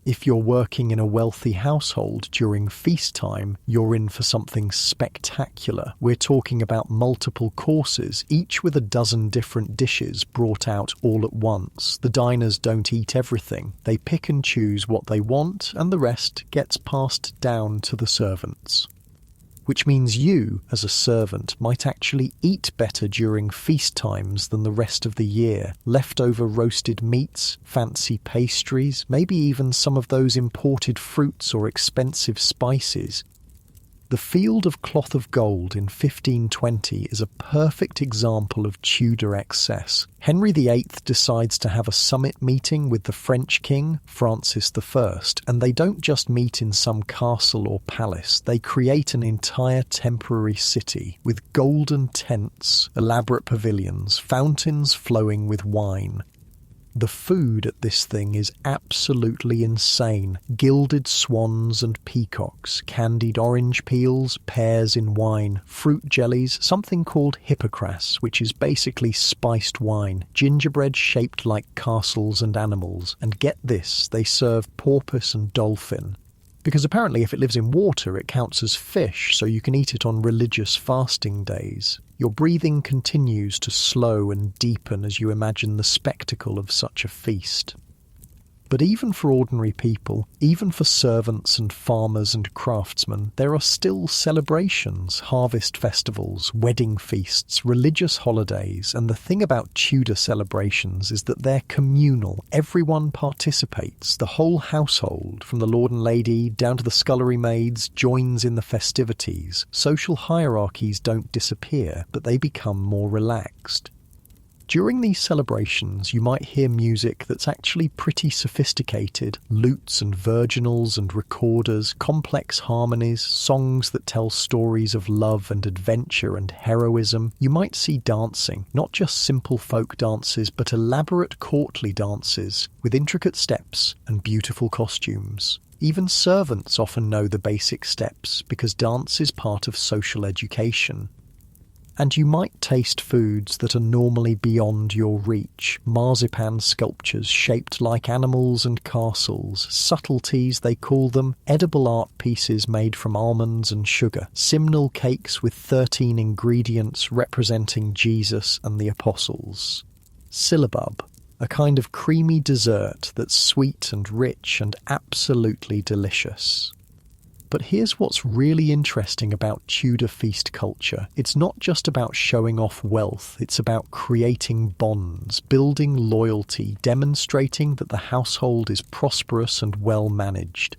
If you're working in a wealthy household during feast time, you're in for something spectacular. We're talking about multiple courses, each with a dozen different dishes brought out all at once. The diners don't eat everything. They pick and choose what they want, and the rest gets passed down to the servants. Which means you, as a servant, might actually eat better during feast times than the rest of the year. Leftover roasted meats, fancy pastries, maybe even some of those imported fruits or expensive spices. The Field of Cloth of Gold in 1520 is a perfect example of Tudor excess. Henry VIII decides to have a summit meeting with the French king, Francis I, and they don't just meet in some castle or palace, they create an entire temporary city with golden tents, elaborate pavilions, fountains flowing with wine. The food at this thing is absolutely insane. Gilded swans and peacocks, candied orange peels, pears in wine, fruit jellies, something called hippocras, which is basically spiced wine, gingerbread shaped like castles and animals, and get this, they serve porpoise and dolphin. Because apparently if it lives in water, it counts as fish, so you can eat it on religious fasting days. Your breathing continues to slow and deepen as you imagine the spectacle of such a feast. But even for ordinary people, even for servants and farmers and craftsmen, there are still celebrations, harvest festivals, wedding feasts, religious holidays, and the thing about Tudor celebrations is that they're communal. Everyone participates. The whole household, from the lord and lady down to the scullery maids, joins in the festivities. Social hierarchies don't disappear, but they become more relaxed. During these celebrations, you might hear music that's actually pretty sophisticated. Lutes and virginals and recorders, complex harmonies, songs that tell stories of love and adventure and heroism. You might see dancing, not just simple folk dances, but elaborate courtly dances with intricate steps and beautiful costumes. Even servants often know the basic steps because dance is part of social education. And you might taste foods that are normally beyond your reach. Marzipan sculptures shaped like animals and castles. Subtleties, they call them. Edible art pieces made from almonds and sugar. Simnel cakes with 13 ingredients representing Jesus and the apostles. Syllabub, a kind of creamy dessert that's sweet and rich and absolutely delicious. But here's what's really interesting about Tudor feast culture. It's not just about showing off wealth, it's about creating bonds, building loyalty, demonstrating that the household is prosperous and well managed.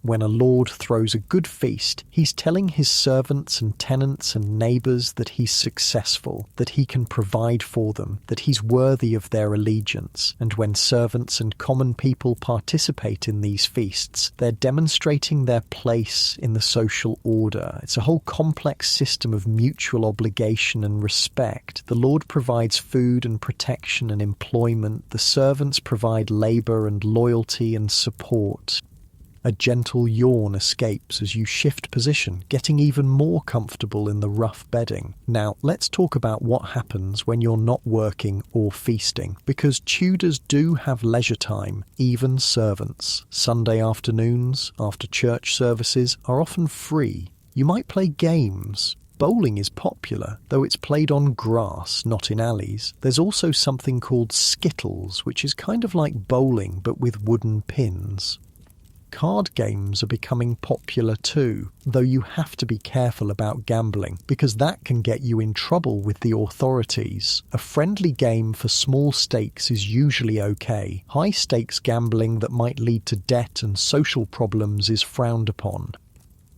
When a lord throws a good feast, he's telling his servants and tenants and neighbours that he's successful, that he can provide for them, that he's worthy of their allegiance. And when servants and common people participate in these feasts, they're demonstrating their place in the social order. It's a whole complex system of mutual obligation and respect. The lord provides food and protection and employment. The servants provide labour and loyalty and support. A gentle yawn escapes as you shift position, getting even more comfortable in the rough bedding. Now, let's talk about what happens when you're not working or feasting, because Tudors do have leisure time, even servants. Sunday afternoons, after church services, are often free. You might play games, Bowling is popular, though it's played on grass, not in alleys. There's also something called skittles, which is kind of like bowling but with wooden pins. Card games are becoming popular too, though you have to be careful about gambling, because that can get you in trouble with the authorities. A friendly game for small stakes is usually okay. High stakes gambling that might lead to debt and social problems is frowned upon.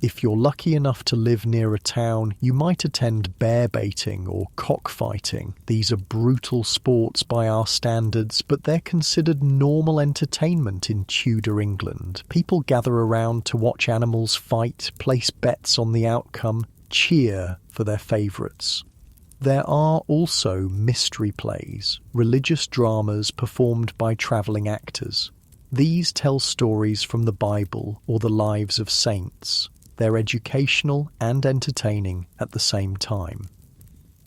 If you're lucky enough to live near a town, you might attend bear baiting or cockfighting. These are brutal sports by our standards, but they're considered normal entertainment in Tudor England. People gather around to watch animals fight, place bets on the outcome, cheer for their favourites. There are also mystery plays, religious dramas performed by travelling actors. These tell stories from the Bible or the lives of saints. They're educational and entertaining at the same time.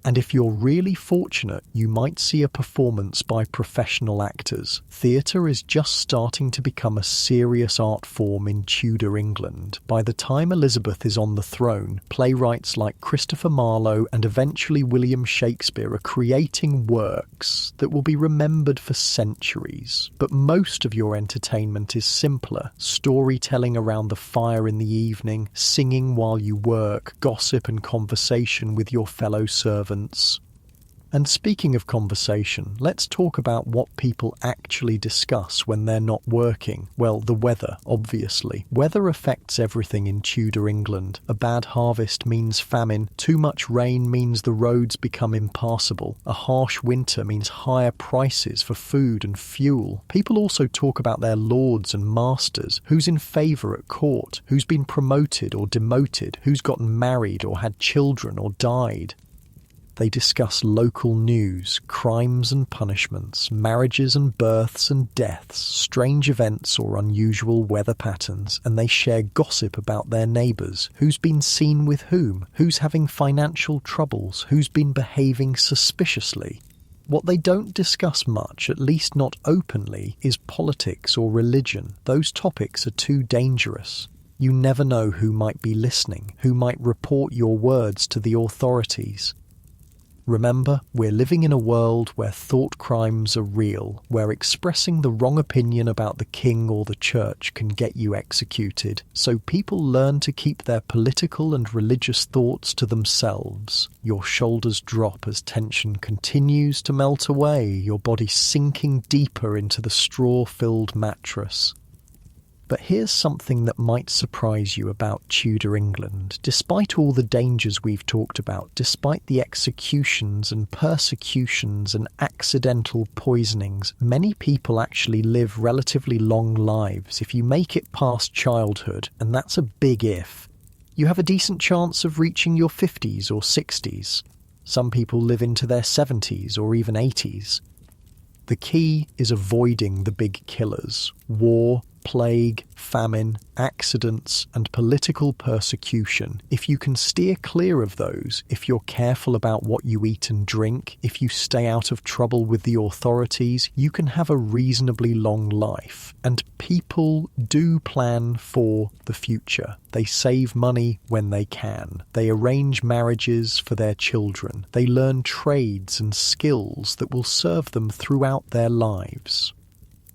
And if you're really fortunate, you might see a performance by professional actors. Theatre is just starting to become a serious art form in Tudor England. By the time Elizabeth is on the throne, playwrights like Christopher Marlowe and eventually William Shakespeare are creating works that will be remembered for centuries. But most of your entertainment is simpler. Storytelling around the fire in the evening, singing while you work, gossip and conversation with your fellow servants. And speaking of conversation, let's talk about what people actually discuss when they're not working. Well, the weather, obviously. Weather affects everything in Tudor England. A bad harvest means famine. Too much rain means the roads become impassable. A harsh winter means higher prices for food and fuel. People also talk about their lords and masters, who's in favour at court, who's been promoted or demoted, who's gotten married or had children or died. They discuss local news, crimes and punishments, marriages and births and deaths, strange events or unusual weather patterns, and they share gossip about their neighbours, who's been seen with whom, who's having financial troubles, who's been behaving suspiciously. What they don't discuss much, at least not openly, is politics or religion. Those topics are too dangerous. You never know who might be listening, who might report your words to the authorities. Remember, we're living in a world where thought crimes are real, where expressing the wrong opinion about the king or the church can get you executed, so people learn to keep their political and religious thoughts to themselves. Your shoulders drop as tension continues to melt away, your body sinking deeper into the straw-filled mattress. But here's something that might surprise you about Tudor England. Despite all the dangers we've talked about, despite the executions and persecutions and accidental poisonings, many people actually live relatively long lives if you make it past childhood, and that's a big if. You have a decent chance of reaching your 50s or 60s. Some people live into their 70s or even 80s. The key is avoiding the big killers: war, plague, famine, accidents, and political persecution. If you can steer clear of those, if you're careful about what you eat and drink, if you stay out of trouble with the authorities, you can have a reasonably long life. And people do plan for the future. They save money when they can. They arrange marriages for their children. They learn trades and skills that will serve them throughout their lives.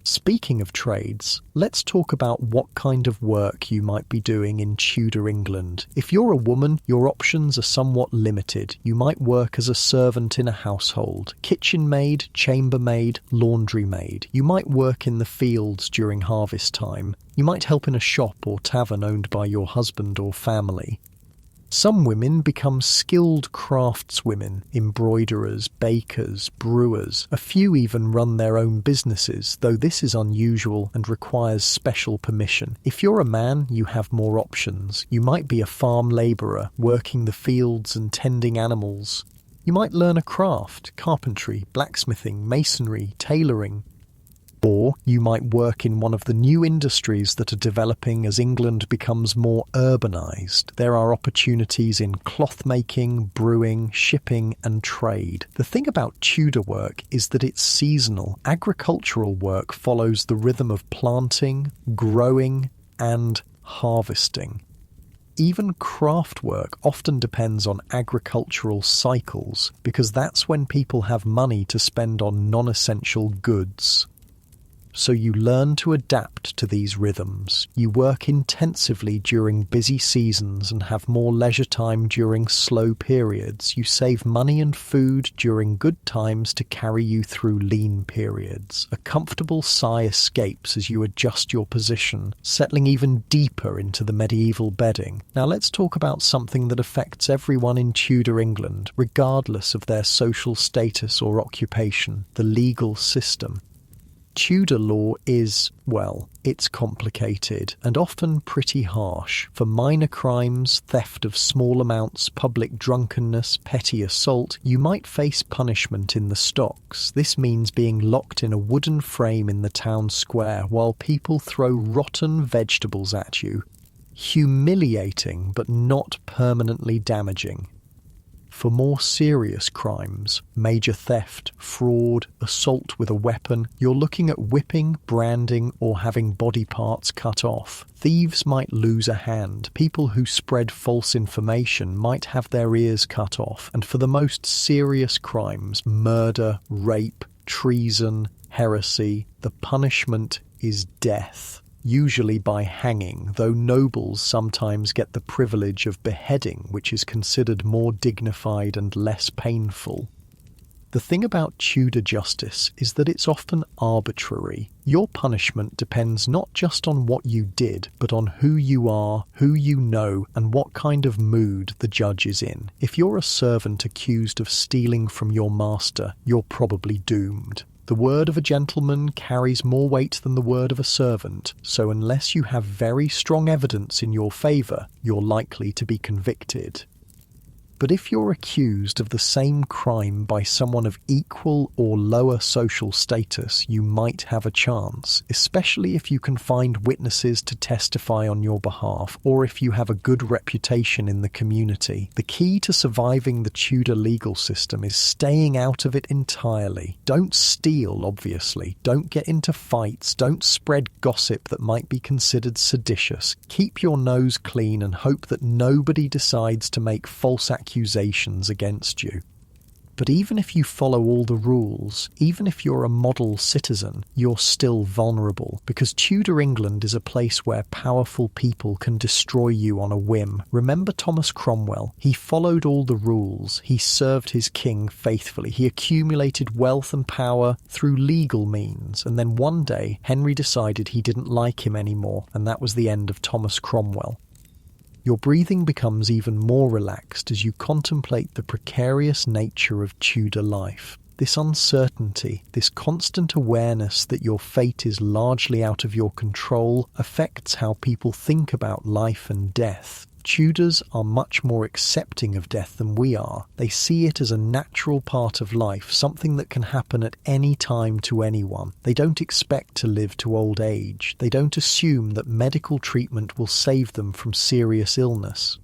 Speaking of trades, let's talk about what kind of work you might be doing in Tudor England. If you're a woman, your options are somewhat limited. You might work as a servant in a household, kitchen maid, chambermaid, laundry maid. You might work in the fields during harvest time. You might help in a shop or tavern owned by your husband or family. Some women become skilled craftswomen, embroiderers, bakers, brewers. A few even run their own businesses, though this is unusual and requires special permission. If you're a man, you have more options. You might be a farm labourer, working the fields and tending animals. You might learn a craft: carpentry, blacksmithing, masonry, tailoring. Or you might work in one of the new industries that are developing as England becomes more urbanised. There are opportunities in cloth making, brewing, shipping and trade. The thing about Tudor work is that it's seasonal. Agricultural work follows the rhythm of planting, growing and harvesting. even craft work often depends on agricultural cycles because that's when people have money to spend on non-essential goods. So you learn to adapt to these rhythms. You work intensively during busy seasons and have more leisure time during slow periods. You save money and food during good times to carry you through lean periods. A comfortable sigh escapes as you adjust your position, settling even deeper into the medieval bedding. Now let's talk about something that affects everyone in Tudor England, regardless of their social status or occupation: the legal system. Tudor law is, well, it's complicated and often pretty harsh. For minor crimes, theft of small amounts, public drunkenness, petty assault, you might face punishment in the stocks. This means being locked in a wooden frame in the town square while people throw rotten vegetables at you. Humiliating, but not permanently damaging. For more serious crimes, major theft, fraud, assault with a weapon, you're looking at whipping, branding, or having body parts cut off. Thieves might lose a hand. People who spread false information might have their ears cut off. And for the most serious crimes, murder, rape, treason, heresy, the punishment is death. Usually by hanging, though nobles sometimes get the privilege of beheading, which is considered more dignified and less painful. The thing about Tudor justice is that it's often arbitrary. Your punishment depends not just on what you did, but on who you are, who you know, and what kind of mood the judge is in. If you're a servant accused of stealing from your master, you're probably doomed. The word of a gentleman carries more weight than the word of a servant, so unless you have very strong evidence in your favour, you're likely to be convicted. But if you're accused of the same crime by someone of equal or lower social status, you might have a chance, especially if you can find witnesses to testify on your behalf, or if you have a good reputation in the community. The key to surviving the Tudor legal system is staying out of it entirely. Don't steal, obviously. Don't get into fights. Don't spread gossip that might be considered seditious. Keep your nose clean and hope that nobody decides to make false accusations against you. But even if you follow all the rules, even if you're a model citizen, you're still vulnerable, because Tudor England is a place where powerful people can destroy you on a whim. Remember Thomas Cromwell? He followed all the rules. He served his king faithfully. He accumulated wealth and power through legal means. And then one day, Henry decided he didn't like him anymore, and that was the end of Thomas Cromwell. Your breathing becomes even more relaxed as you contemplate the precarious nature of Tudor life. This uncertainty, this constant awareness that your fate is largely out of your control, affects how people think about life and death. Tudors are much more accepting of death than we are. They see it as a natural part of life, something that can happen at any time to anyone. They don't expect to live to old age. They don't assume that medical treatment will save them from serious illness.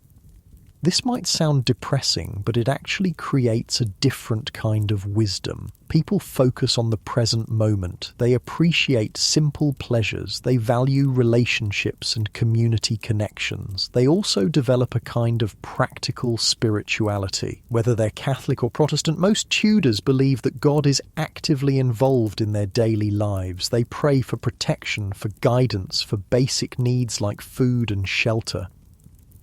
This might sound depressing, but it actually creates a different kind of wisdom. People focus on the present moment. They appreciate simple pleasures. They value relationships and community connections. They also develop a kind of practical spirituality. Whether they're Catholic or Protestant, most Tudors believe that God is actively involved in their daily lives. They pray for protection, for guidance, for basic needs like food and shelter.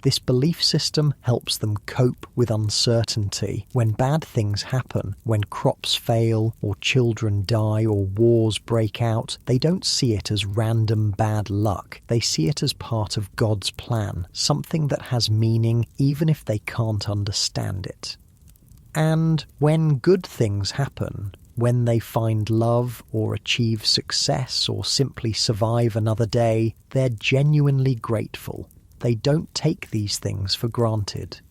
This belief system helps them cope with uncertainty. When bad things happen, when crops fail, or children die, or wars break out, they don't see it as random bad luck. They see it as part of God's plan, something that has meaning even if they can't understand it. And when good things happen, when they find love or achieve success or simply survive another day, they're genuinely grateful. They don't take these things for granted.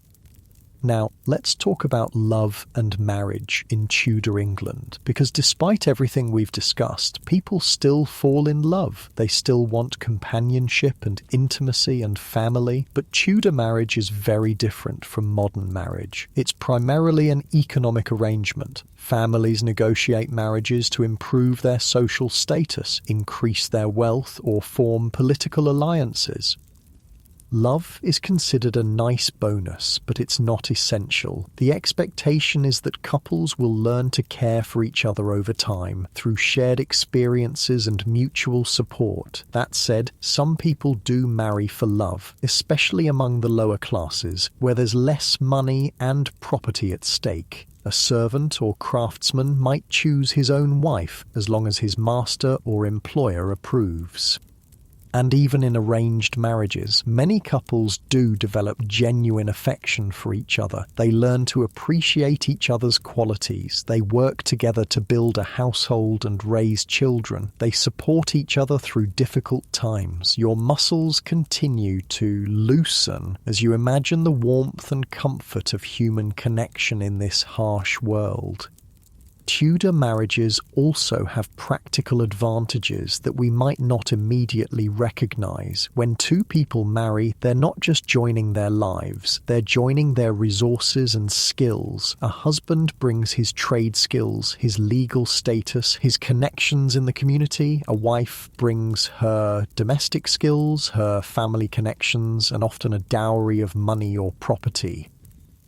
Now, let's talk about love and marriage in Tudor England, because despite everything we've discussed, people still fall in love. They still want companionship and intimacy and family, but Tudor marriage is very different from modern marriage. It's primarily an economic arrangement. Families negotiate marriages to improve their social status, increase their wealth, or form political alliances. Love is considered a nice bonus, but it's not essential. The expectation is that couples will learn to care for each other over time through shared experiences and mutual support. That said, some people do marry for love, especially among the lower classes, where there's less money and property at stake. A servant or craftsman might choose his own wife as long as his master or employer approves. And even in arranged marriages, many couples do develop genuine affection for each other. They learn to appreciate each other's qualities. They work together to build a household and raise children. They support each other through difficult times. Your muscles continue to loosen as you imagine the warmth and comfort of human connection in this harsh world. Tudor marriages also have practical advantages that we might not immediately recognise. When two people marry, they're not just joining their lives, they're joining their resources and skills. A husband brings his trade skills, his legal status, his connections in the community. A wife brings her domestic skills, her family connections, and often a dowry of money or property.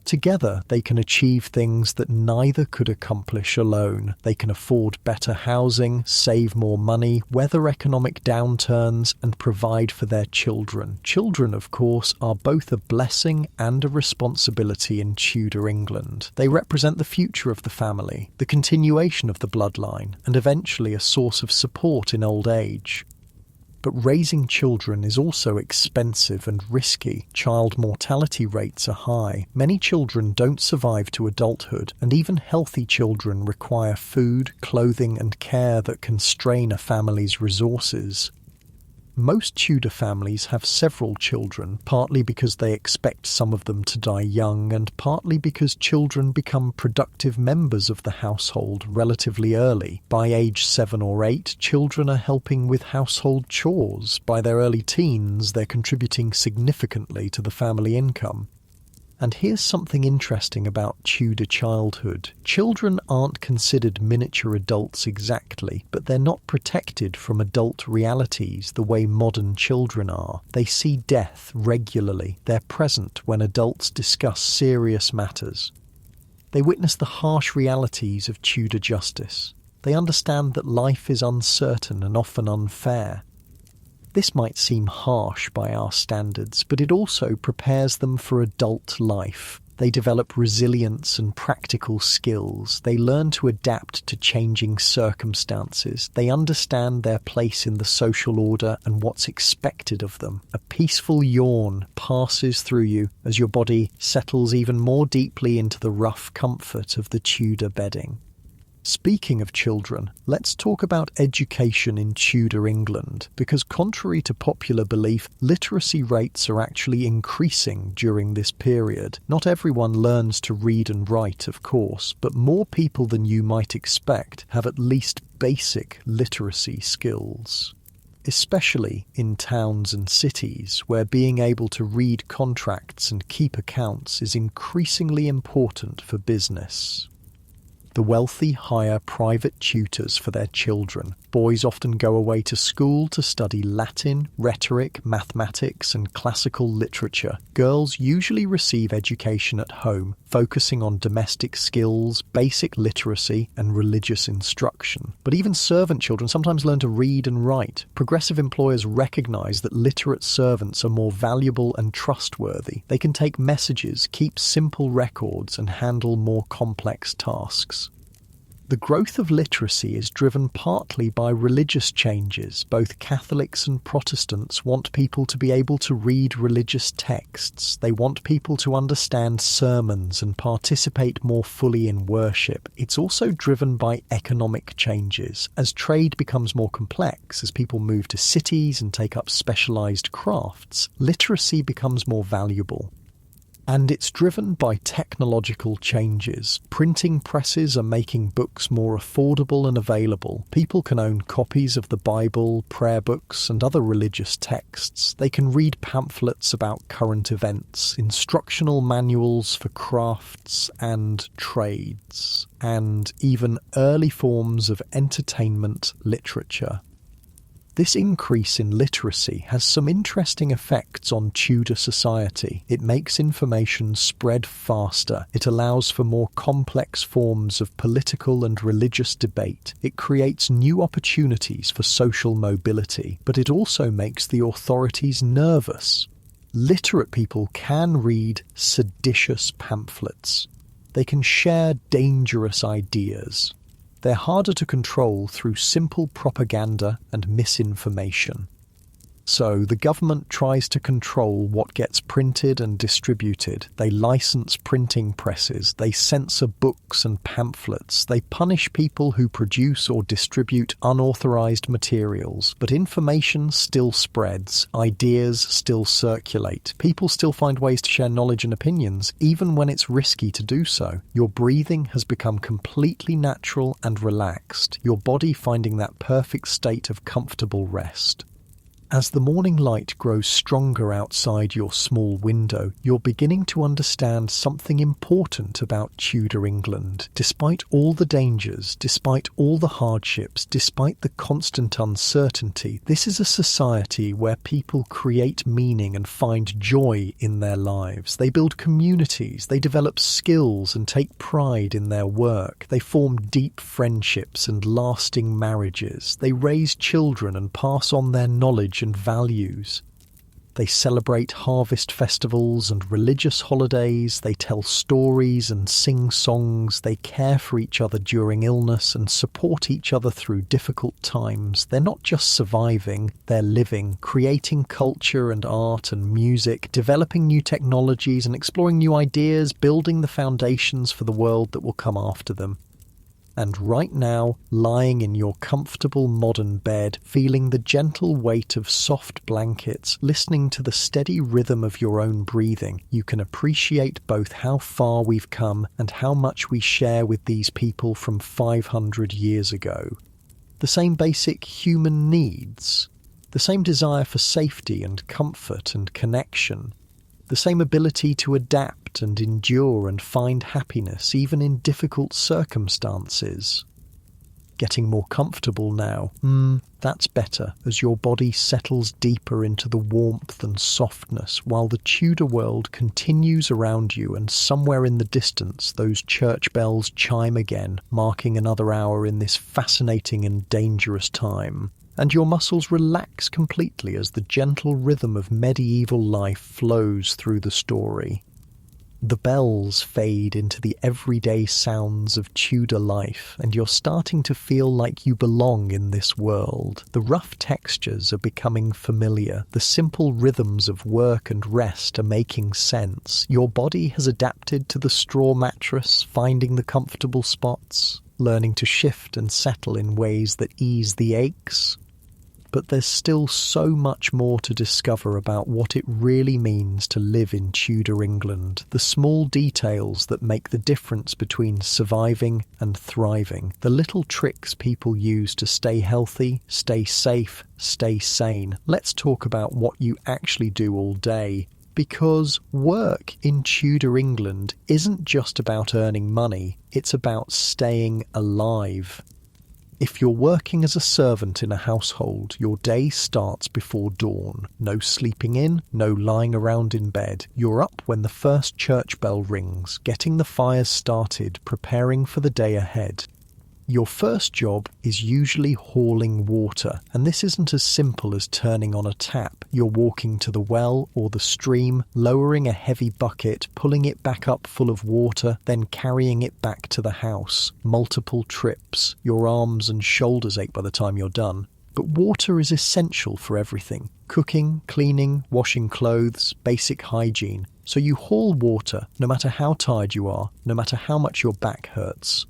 Together, they can achieve things that neither could accomplish alone. They can afford better housing, save more money, weather economic downturns, and provide for their children. Children, of course, are both a blessing and a responsibility in Tudor England. They represent the future of the family, the continuation of the bloodline, and eventually a source of support in old age. But raising children is also expensive and risky. Child mortality rates are high. Many children don't survive to adulthood, and even healthy children require food, clothing, and care that can strain a family's resources. Most Tudor families have several children, partly because they expect some of them to die young, and partly because children become productive members of the household relatively early. By age 7 or 8, children are helping with household chores. By their early teens, they're contributing significantly to the family income. And here's something interesting about Tudor childhood. Children aren't considered miniature adults exactly, but they're not protected from adult realities the way modern children are. They see death regularly. They're present when adults discuss serious matters. They witness the harsh realities of Tudor justice. They understand that life is uncertain and often unfair. This might seem harsh by our standards, but it also prepares them for adult life. They develop resilience and practical skills. They learn to adapt to changing circumstances. They understand their place in the social order and what's expected of them. A peaceful yawn passes through you as your body settles even more deeply into the rough comfort of the Tudor bedding. Speaking of children, let's talk about education in Tudor England, because contrary to popular belief, literacy rates are actually increasing during this period. Not everyone learns to read and write, of course, but more people than you might expect have at least basic literacy skills. Especially in towns and cities, where being able to read contracts and keep accounts is increasingly important for business. The wealthy hire private tutors for their children. Boys often go away to school to study Latin, rhetoric, mathematics, and classical literature. Girls usually receive education at home, focusing on domestic skills, basic literacy, and religious instruction. But even servant children sometimes learn to read and write. Progressive employers recognize that literate servants are more valuable and trustworthy. They can take messages, keep simple records, and handle more complex tasks. The growth of literacy is driven partly by religious changes. Both Catholics and Protestants want people to be able to read religious texts. They want people to understand sermons and participate more fully in worship. It's also driven by economic changes. As trade becomes more complex, as people move to cities and take up specialised crafts, literacy becomes more valuable. And it's driven by technological changes. Printing presses are making books more affordable and available. People can own copies of the Bible, prayer books, and other religious texts. They can read pamphlets about current events, instructional manuals for crafts and trades, and even early forms of entertainment literature. This increase in literacy has some interesting effects on Tudor society. It makes information spread faster. It allows for more complex forms of political and religious debate. It creates new opportunities for social mobility, but it also makes the authorities nervous. Literate people can read seditious pamphlets. They can share dangerous ideas. They're harder to control through simple propaganda and misinformation. So the government tries to control what gets printed and distributed. They license printing presses. They censor books and pamphlets. They punish people who produce or distribute unauthorized materials. But information still spreads. Ideas still circulate. People still find ways to share knowledge and opinions, even when it's risky to do so. Your breathing has become completely natural and relaxed, your body finding that perfect state of comfortable rest. As the morning light grows stronger outside your small window, you're beginning to understand something important about Tudor England. Despite all the dangers, despite all the hardships, despite the constant uncertainty, this is a society where people create meaning and find joy in their lives. They build communities, they develop skills and take pride in their work. They form deep friendships and lasting marriages. They raise children and pass on their knowledge and values. They celebrate harvest festivals and religious holidays. They tell stories and sing songs. They care for each other during illness and support each other through difficult times. They're not just surviving, they're living, creating culture and art and music, developing new technologies and exploring new ideas, building the foundations for the world that will come after them. And right now, lying in your comfortable modern bed, feeling the gentle weight of soft blankets, listening to the steady rhythm of your own breathing, you can appreciate both how far we've come and how much we share with these people from 500 years ago. The same basic human needs, the same desire for safety and comfort and connection, the same ability to adapt and endure and find happiness even in difficult circumstances. Getting more comfortable now. That's better, as your body settles deeper into the warmth and softness while the Tudor world continues around you, and somewhere in the distance those church bells chime again, marking another hour in this fascinating and dangerous time. And your muscles relax completely as the gentle rhythm of medieval life flows through the story. The bells fade into the everyday sounds of Tudor life, and you're starting to feel like you belong in this world. The rough textures are becoming familiar. The simple rhythms of work and rest are making sense. Your body has adapted to the straw mattress, finding the comfortable spots, learning to shift and settle in ways that ease the aches. But there's still so much more to discover about what it really means to live in Tudor England, the small details that make the difference between surviving and thriving, the little tricks people use to stay healthy, stay safe, stay sane. Let's talk about what you actually do all day. Because work in Tudor England isn't just about earning money, it's about staying alive. If you're working as a servant in a household, your day starts before dawn. No sleeping in, no lying around in bed. You're up when the first church bell rings, getting the fires started, preparing for the day ahead. Your first job is usually hauling water, and this isn't as simple as turning on a tap. You're walking to the well or the stream, lowering a heavy bucket, pulling it back up full of water, then carrying it back to the house. Multiple trips. Your arms and shoulders ache by the time you're done. But water is essential for everything. Cooking, cleaning, washing clothes, basic hygiene. So you haul water, no matter how tired you are, no matter how much your back hurts.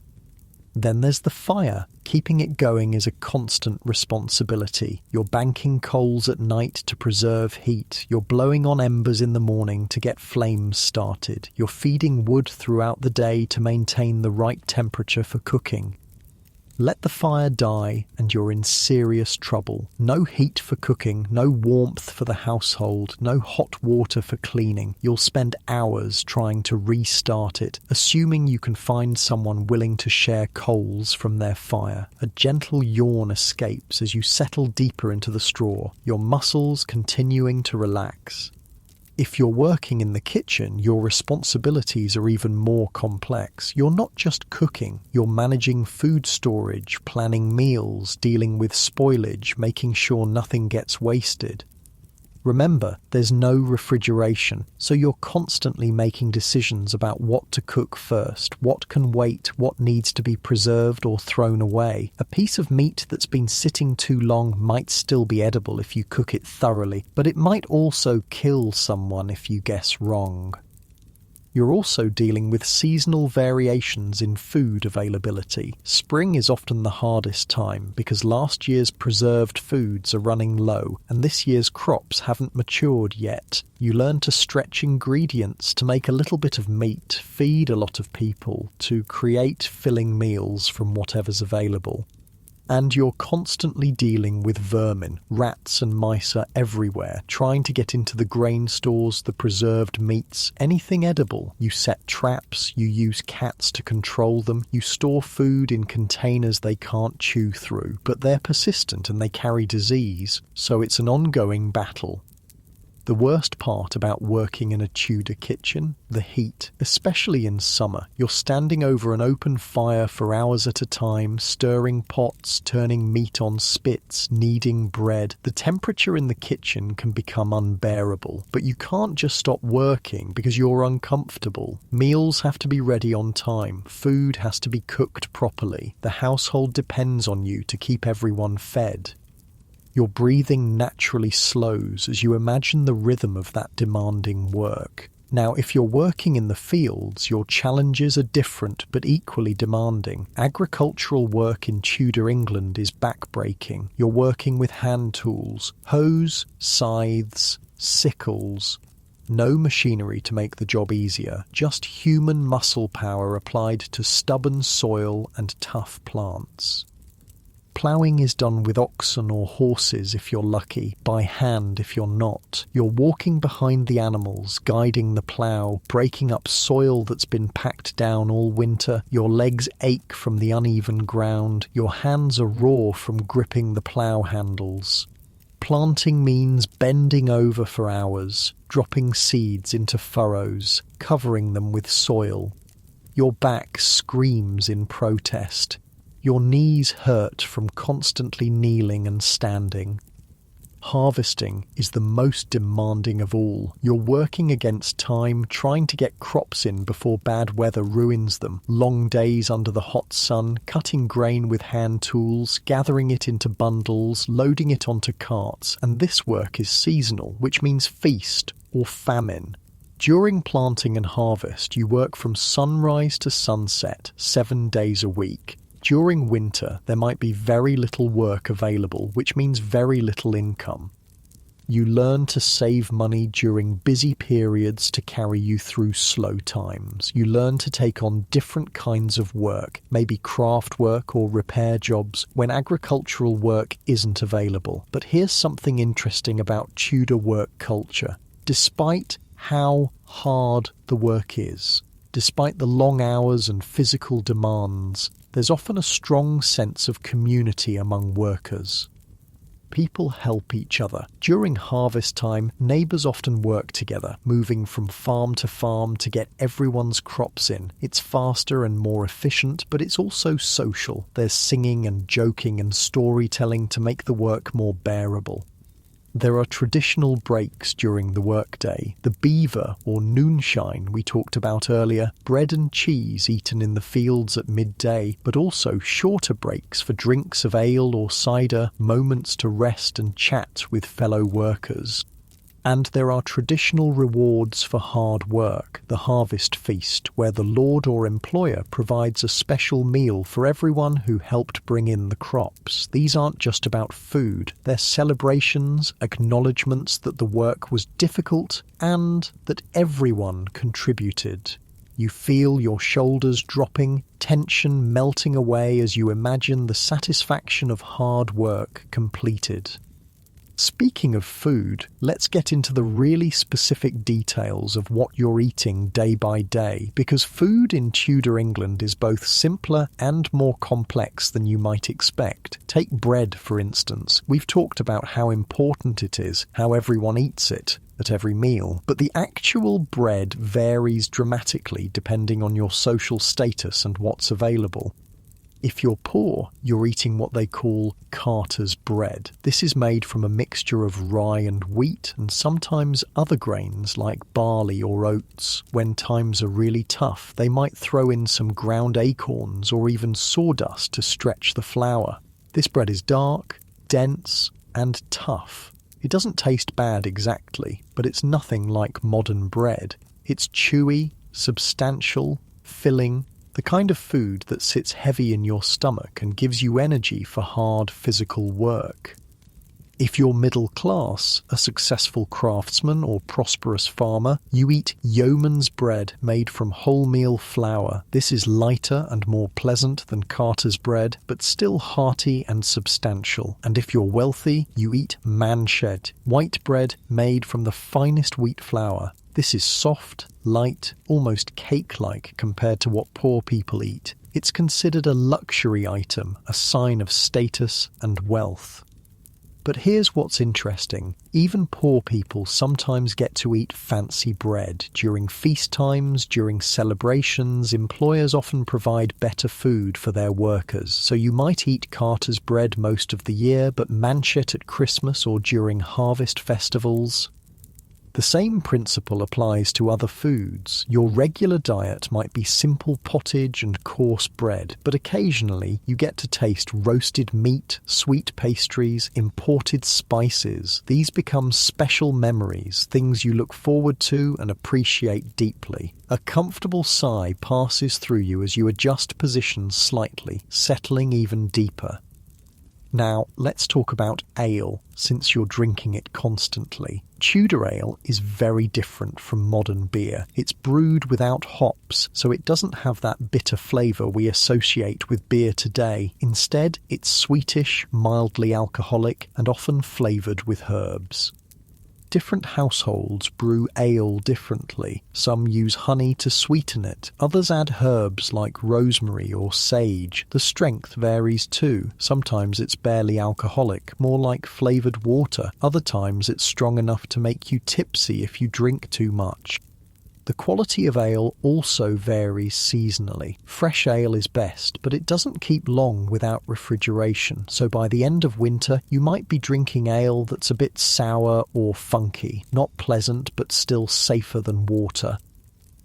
Then there's the fire. Keeping it going is a constant responsibility. You're banking coals at night to preserve heat. You're blowing on embers in the morning to get flames started. You're feeding wood throughout the day to maintain the right temperature for cooking. Let the fire die and you're in serious trouble. No heat for cooking, no warmth for the household, no hot water for cleaning. You'll spend hours trying to restart it, assuming you can find someone willing to share coals from their fire. A gentle yawn escapes as you settle deeper into the straw, your muscles continuing to relax. If you're working in the kitchen, your responsibilities are even more complex. You're not just cooking, you're managing food storage, planning meals, dealing with spoilage, making sure nothing gets wasted. Remember, there's no refrigeration, so you're constantly making decisions about what to cook first, what can wait, what needs to be preserved or thrown away. A piece of meat that's been sitting too long might still be edible if you cook it thoroughly, but it might also kill someone if you guess wrong. You're also dealing with seasonal variations in food availability. Spring is often the hardest time because last year's preserved foods are running low and this year's crops haven't matured yet. You learn to stretch ingredients to make a little bit of meat, feed a lot of people, to create filling meals from whatever's available. And you're constantly dealing with vermin. Rats and mice are everywhere, trying to get into the grain stores, the preserved meats, anything edible. You set traps, you use cats to control them, you store food in containers they can't chew through, but they're persistent and they carry disease, so it's an ongoing battle. The worst part about working in a Tudor kitchen? The heat, especially in summer. You're standing over an open fire for hours at a time, stirring pots, turning meat on spits, kneading bread. The temperature in the kitchen can become unbearable, but you can't just stop working because you're uncomfortable. Meals have to be ready on time. Food has to be cooked properly. The household depends on you to keep everyone fed. Your breathing naturally slows as you imagine the rhythm of that demanding work. Now, if you're working in the fields, your challenges are different but equally demanding. Agricultural work in Tudor England is backbreaking. You're working with hand tools, hoes, scythes, sickles. No machinery to make the job easier, just human muscle power applied to stubborn soil and tough plants. Ploughing is done with oxen or horses if you're lucky, by hand if you're not. You're walking behind the animals, guiding the plough, breaking up soil that's been packed down all winter. Your legs ache from the uneven ground. Your hands are raw from gripping the plough handles. Planting means bending over for hours, dropping seeds into furrows, covering them with soil. Your back screams in protest. Your knees hurt from constantly kneeling and standing. Harvesting is the most demanding of all. You're working against time, trying to get crops in before bad weather ruins them. Long days under the hot sun, cutting grain with hand tools, gathering it into bundles, loading it onto carts. And this work is seasonal, which means feast or famine. During planting and harvest, you work from sunrise to sunset, 7 days a week. During winter, there might be very little work available, which means very little income. You learn to save money during busy periods to carry you through slow times. You learn to take on different kinds of work, maybe craft work or repair jobs, when agricultural work isn't available. But here's something interesting about Tudor work culture. Despite how hard the work is, despite the long hours and physical demands, there's often a strong sense of community among workers. People help each other. During harvest time, neighbours often work together, moving from farm to get everyone's crops in. It's faster and more efficient, but it's also social. There's singing and joking and storytelling to make the work more bearable. There are traditional breaks during the workday. The beaver or noonshine we talked about earlier, bread and cheese eaten in the fields at midday, but also shorter breaks for drinks of ale or cider, moments to rest and chat with fellow workers. And there are traditional rewards for hard work, the harvest feast, where the lord or employer provides a special meal for everyone who helped bring in the crops. These aren't just about food, they're celebrations, acknowledgements that the work was difficult and that everyone contributed. You feel your shoulders dropping, tension melting away as you imagine the satisfaction of hard work completed. Speaking of food, let's get into the really specific details of what you're eating day by day, because food in Tudor England is both simpler and more complex than you might expect. Take bread, for instance. We've talked about how important it is, how everyone eats it at every meal, but the actual bread varies dramatically depending on your social status and what's available. If you're poor, you're eating what they call carter's bread. This is made from a mixture of rye and wheat and sometimes other grains like barley or oats. When times are really tough, they might throw in some ground acorns or even sawdust to stretch the flour. This bread is dark, dense, and tough. It doesn't taste bad exactly, but it's nothing like modern bread. It's chewy, substantial, filling, the kind of food that sits heavy in your stomach and gives you energy for hard physical work. If you're middle class, a successful craftsman or prosperous farmer, you eat yeoman's bread made from wholemeal flour. This is lighter and more pleasant than carter's bread, but still hearty and substantial. And if you're wealthy, you eat manchet, white bread made from the finest wheat flour. This is soft, light, almost cake-like compared to what poor people eat. It's considered a luxury item, a sign of status and wealth. But here's what's interesting. Even poor people sometimes get to eat fancy bread. During feast times, during celebrations, employers often provide better food for their workers. So you might eat carter's bread most of the year, but manchet at Christmas or during harvest festivals. The same principle applies to other foods. Your regular diet might be simple pottage and coarse bread, but occasionally you get to taste roasted meat, sweet pastries, imported spices. These become special memories, things you look forward to and appreciate deeply. A comfortable sigh passes through you as you adjust positions slightly, settling even deeper. Now, let's talk about ale, since you're drinking it constantly. Tudor ale is very different from modern beer. It's brewed without hops, so it doesn't have that bitter flavour we associate with beer today. Instead, it's sweetish, mildly alcoholic, and often flavoured with herbs. Different households brew ale differently. Some use honey to sweeten it. Others add herbs like rosemary or sage. The strength varies too. Sometimes it's barely alcoholic, more like flavoured water. Other times it's strong enough to make you tipsy if you drink too much. The quality of ale also varies seasonally. Fresh ale is best, but it doesn't keep long without refrigeration, so by the end of winter you might be drinking ale that's a bit sour or funky, not pleasant but still safer than water.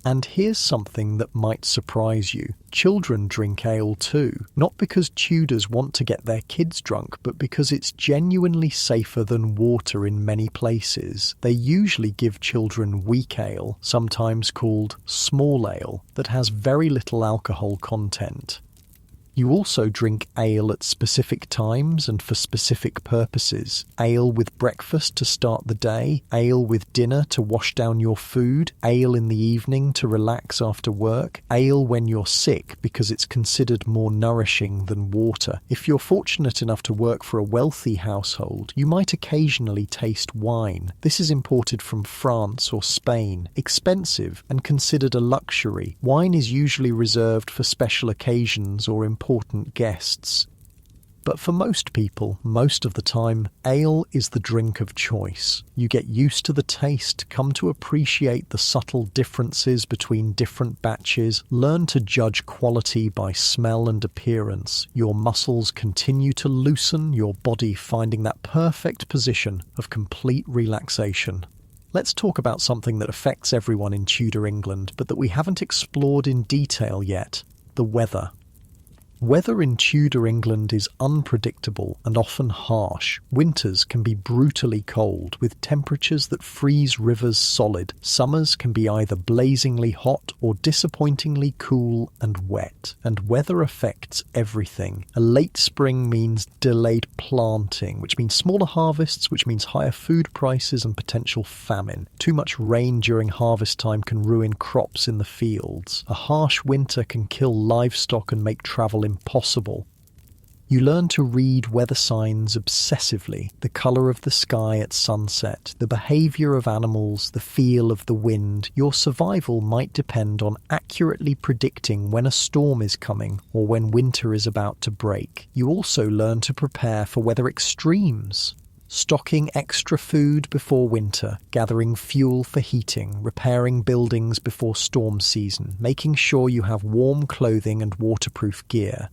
And here's something that might surprise you. Children drink ale too, not because Tudors want to get their kids drunk, but because it's genuinely safer than water in many places. They usually give children weak ale, sometimes called small ale, that has very little alcohol content. You also drink ale at specific times and for specific purposes. Ale with breakfast to start the day, ale with dinner to wash down your food, ale in the evening to relax after work, ale when you're sick because it's considered more nourishing than water. If you're fortunate enough to work for a wealthy household, you might occasionally taste wine. This is imported from France or Spain. Expensive and considered a luxury. Wine is usually reserved for special occasions or important guests. But for most people, most of the time, ale is the drink of choice. You get used to the taste, come to appreciate the subtle differences between different batches, learn to judge quality by smell and appearance. Your muscles continue to loosen, your body finding that perfect position of complete relaxation. Let's talk about something that affects everyone in Tudor England, but that we haven't explored in detail yet: the weather. Weather in Tudor England is unpredictable and often harsh. Winters can be brutally cold, with temperatures that freeze rivers solid. Summers can be either blazingly hot or disappointingly cool and wet. And weather affects everything. A late spring means delayed planting, which means smaller harvests, which means higher food prices and potential famine. Too much rain during harvest time can ruin crops in the fields. A harsh winter can kill livestock and make travel impossible. You learn to read weather signs obsessively, the colour of the sky at sunset, the behaviour of animals, the feel of the wind. Your survival might depend on accurately predicting when a storm is coming or when winter is about to break. You also learn to prepare for weather extremes. Stocking extra food before winter, gathering fuel for heating, repairing buildings before storm season, making sure you have warm clothing and waterproof gear.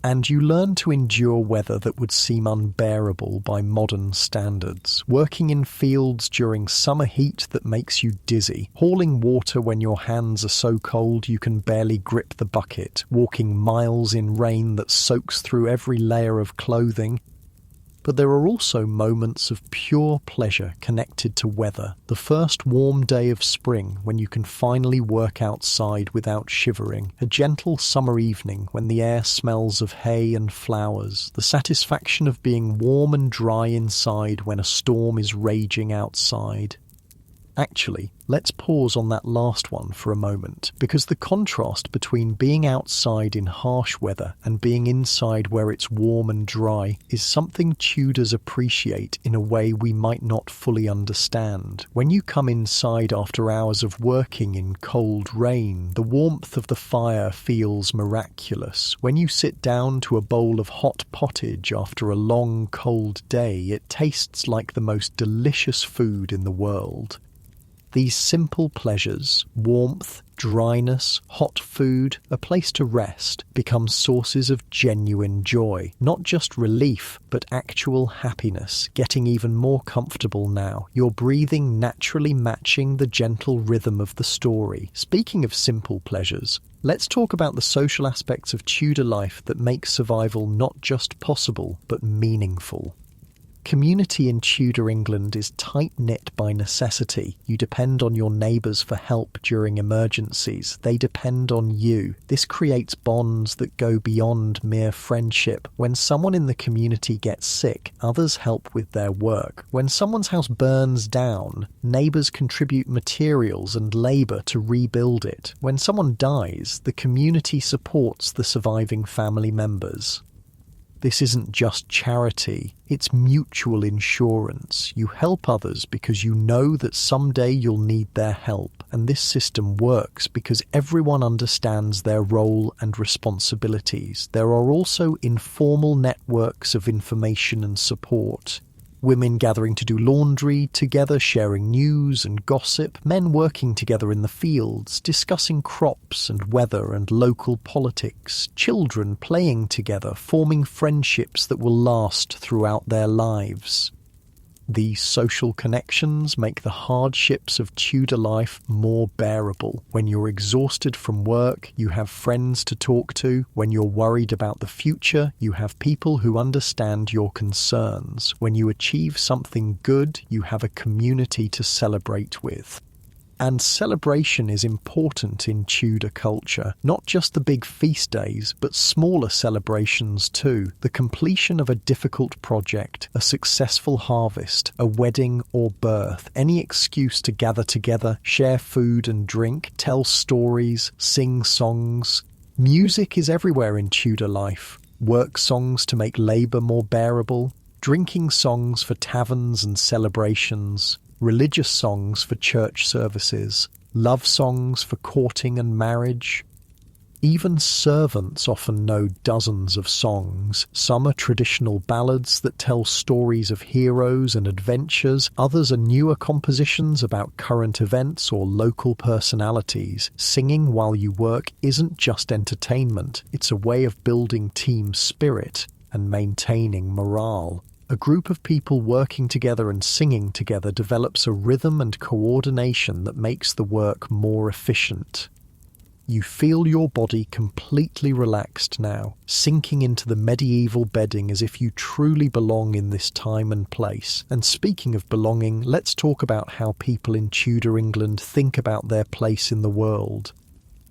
And you learn to endure weather that would seem unbearable by modern standards. Working in fields during summer heat that makes you dizzy. Hauling water when your hands are so cold you can barely grip the bucket. Walking miles in rain that soaks through every layer of clothing. But there are also moments of pure pleasure connected to weather. The first warm day of spring when you can finally work outside without shivering. A gentle summer evening when the air smells of hay and flowers. The satisfaction of being warm and dry inside when a storm is raging outside. Actually, let's pause on that last one for a moment, because the contrast between being outside in harsh weather and being inside where it's warm and dry is something Tudors appreciate in a way we might not fully understand. When you come inside after hours of working in cold rain, the warmth of the fire feels miraculous. When you sit down to a bowl of hot pottage after a long cold day, it tastes like the most delicious food in the world. These simple pleasures, warmth, dryness, hot food, a place to rest, become sources of genuine joy. Not just relief, but actual happiness, getting even more comfortable now. Your breathing naturally matching the gentle rhythm of the story. Speaking of simple pleasures, let's talk about the social aspects of Tudor life that make survival not just possible, but meaningful. Community in Tudor England is tight-knit by necessity. You depend on your neighbours for help during emergencies. They depend on you. This creates bonds that go beyond mere friendship. When someone in the community gets sick, others help with their work. When someone's house burns down, neighbours contribute materials and labour to rebuild it. When someone dies, the community supports the surviving family members. This isn't just charity, it's mutual insurance. You help others because you know that someday you'll need their help, and this system works because everyone understands their role and responsibilities. There are also informal networks of information and support. Women gathering to do laundry together, sharing news and gossip, men working together in the fields, discussing crops and weather and local politics, children playing together, forming friendships that will last throughout their lives. These social connections make the hardships of Tudor life more bearable. When you're exhausted from work, you have friends to talk to. When you're worried about the future, you have people who understand your concerns. When you achieve something good, you have a community to celebrate with. And celebration is important in Tudor culture, not just the big feast days, but smaller celebrations too. The completion of a difficult project, a successful harvest, a wedding or birth, any excuse to gather together, share food and drink, tell stories, sing songs. Music is everywhere in Tudor life. Work songs to make labour more bearable, drinking songs for taverns and celebrations, religious songs for church services, love songs for courting and marriage. Even servants often know dozens of songs. Some are traditional ballads that tell stories of heroes and adventures. Others are newer compositions about current events or local personalities. Singing while you work isn't just entertainment. It's a way of building team spirit and maintaining morale. A group of people working together and singing together develops a rhythm and coordination that makes the work more efficient. You feel your body completely relaxed now, sinking into the medieval bedding as if you truly belong in this time and place. And speaking of belonging, let's talk about how people in Tudor England think about their place in the world.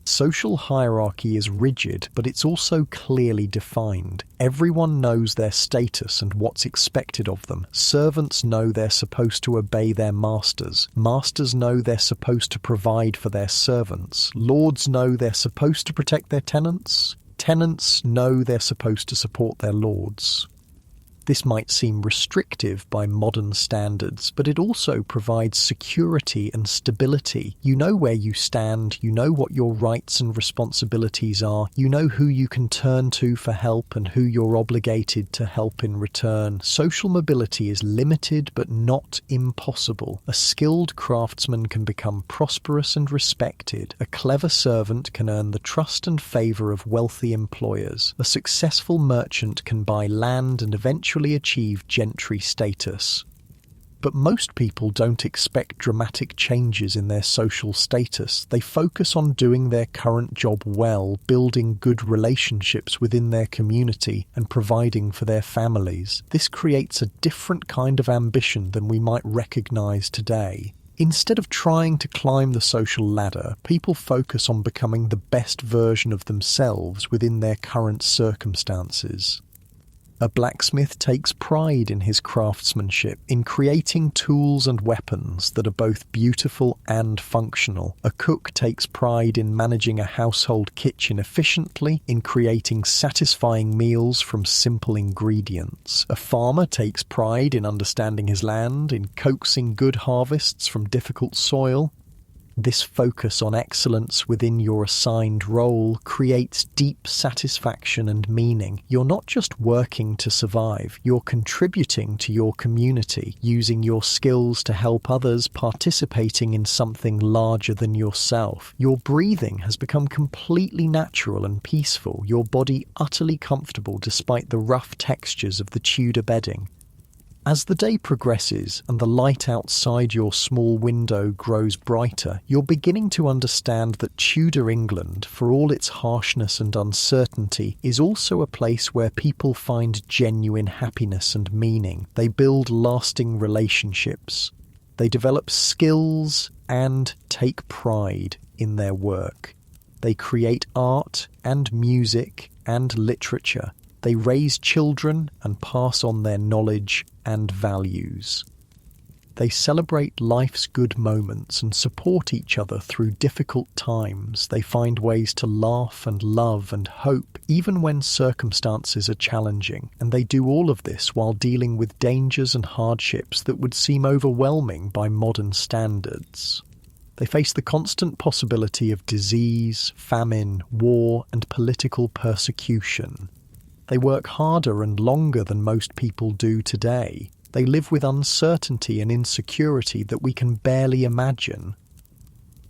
Social hierarchy is rigid, but it's also clearly defined. Everyone knows their status and what's expected of them. Servants know they're supposed to obey their masters. Masters know they're supposed to provide for their servants. Lords know they're supposed to protect their tenants. Tenants know they're supposed to support their lords. This might seem restrictive by modern standards, but it also provides security and stability. You know where you stand, you know what your rights and responsibilities are, you know who you can turn to for help and who you're obligated to help in return. Social mobility is limited but not impossible. A skilled craftsman can become prosperous and respected. A clever servant can earn the trust and favour of wealthy employers. A successful merchant can buy land and eventually achieve gentry status. But most people don't expect dramatic changes in their social status. They focus on doing their current job well, building good relationships within their community, and providing for their families. This creates a different kind of ambition than we might recognize today. Instead of trying to climb the social ladder, people focus on becoming the best version of themselves within their current circumstances. A blacksmith takes pride in his craftsmanship, in creating tools and weapons that are both beautiful and functional. A cook takes pride in managing a household kitchen efficiently, in creating satisfying meals from simple ingredients. A farmer takes pride in understanding his land, in coaxing good harvests from difficult soil. This focus on excellence within your assigned role creates deep satisfaction and meaning. You're not just working to survive, you're contributing to your community, using your skills to help others, participating in something larger than yourself. Your breathing has become completely natural and peaceful, your body utterly comfortable despite the rough textures of the Tudor bedding. As the day progresses and the light outside your small window grows brighter, you're beginning to understand that Tudor England, for all its harshness and uncertainty, is also a place where people find genuine happiness and meaning. They build lasting relationships. They develop skills and take pride in their work. They create art and music and literature. They raise children and pass on their knowledge and values. They celebrate life's good moments and support each other through difficult times. They find ways to laugh and love and hope, even when circumstances are challenging. And they do all of this while dealing with dangers and hardships that would seem overwhelming by modern standards. They face the constant possibility of disease, famine, war, and political persecution. They work harder and longer than most people do today. They live with uncertainty and insecurity that we can barely imagine.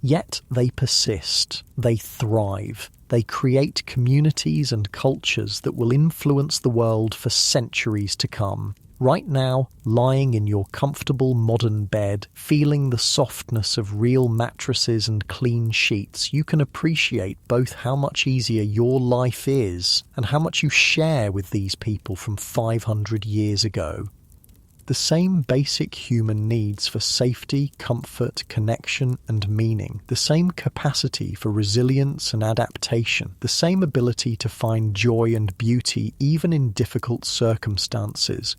Yet they persist. They thrive. They create communities and cultures that will influence the world for centuries to come. Right now, lying in your comfortable modern bed, feeling the softness of real mattresses and clean sheets, you can appreciate both how much easier your life is and how much you share with these people from 500 years ago. The same basic human needs for safety, comfort, connection, and meaning, the same capacity for resilience and adaptation, the same ability to find joy and beauty even in difficult circumstances.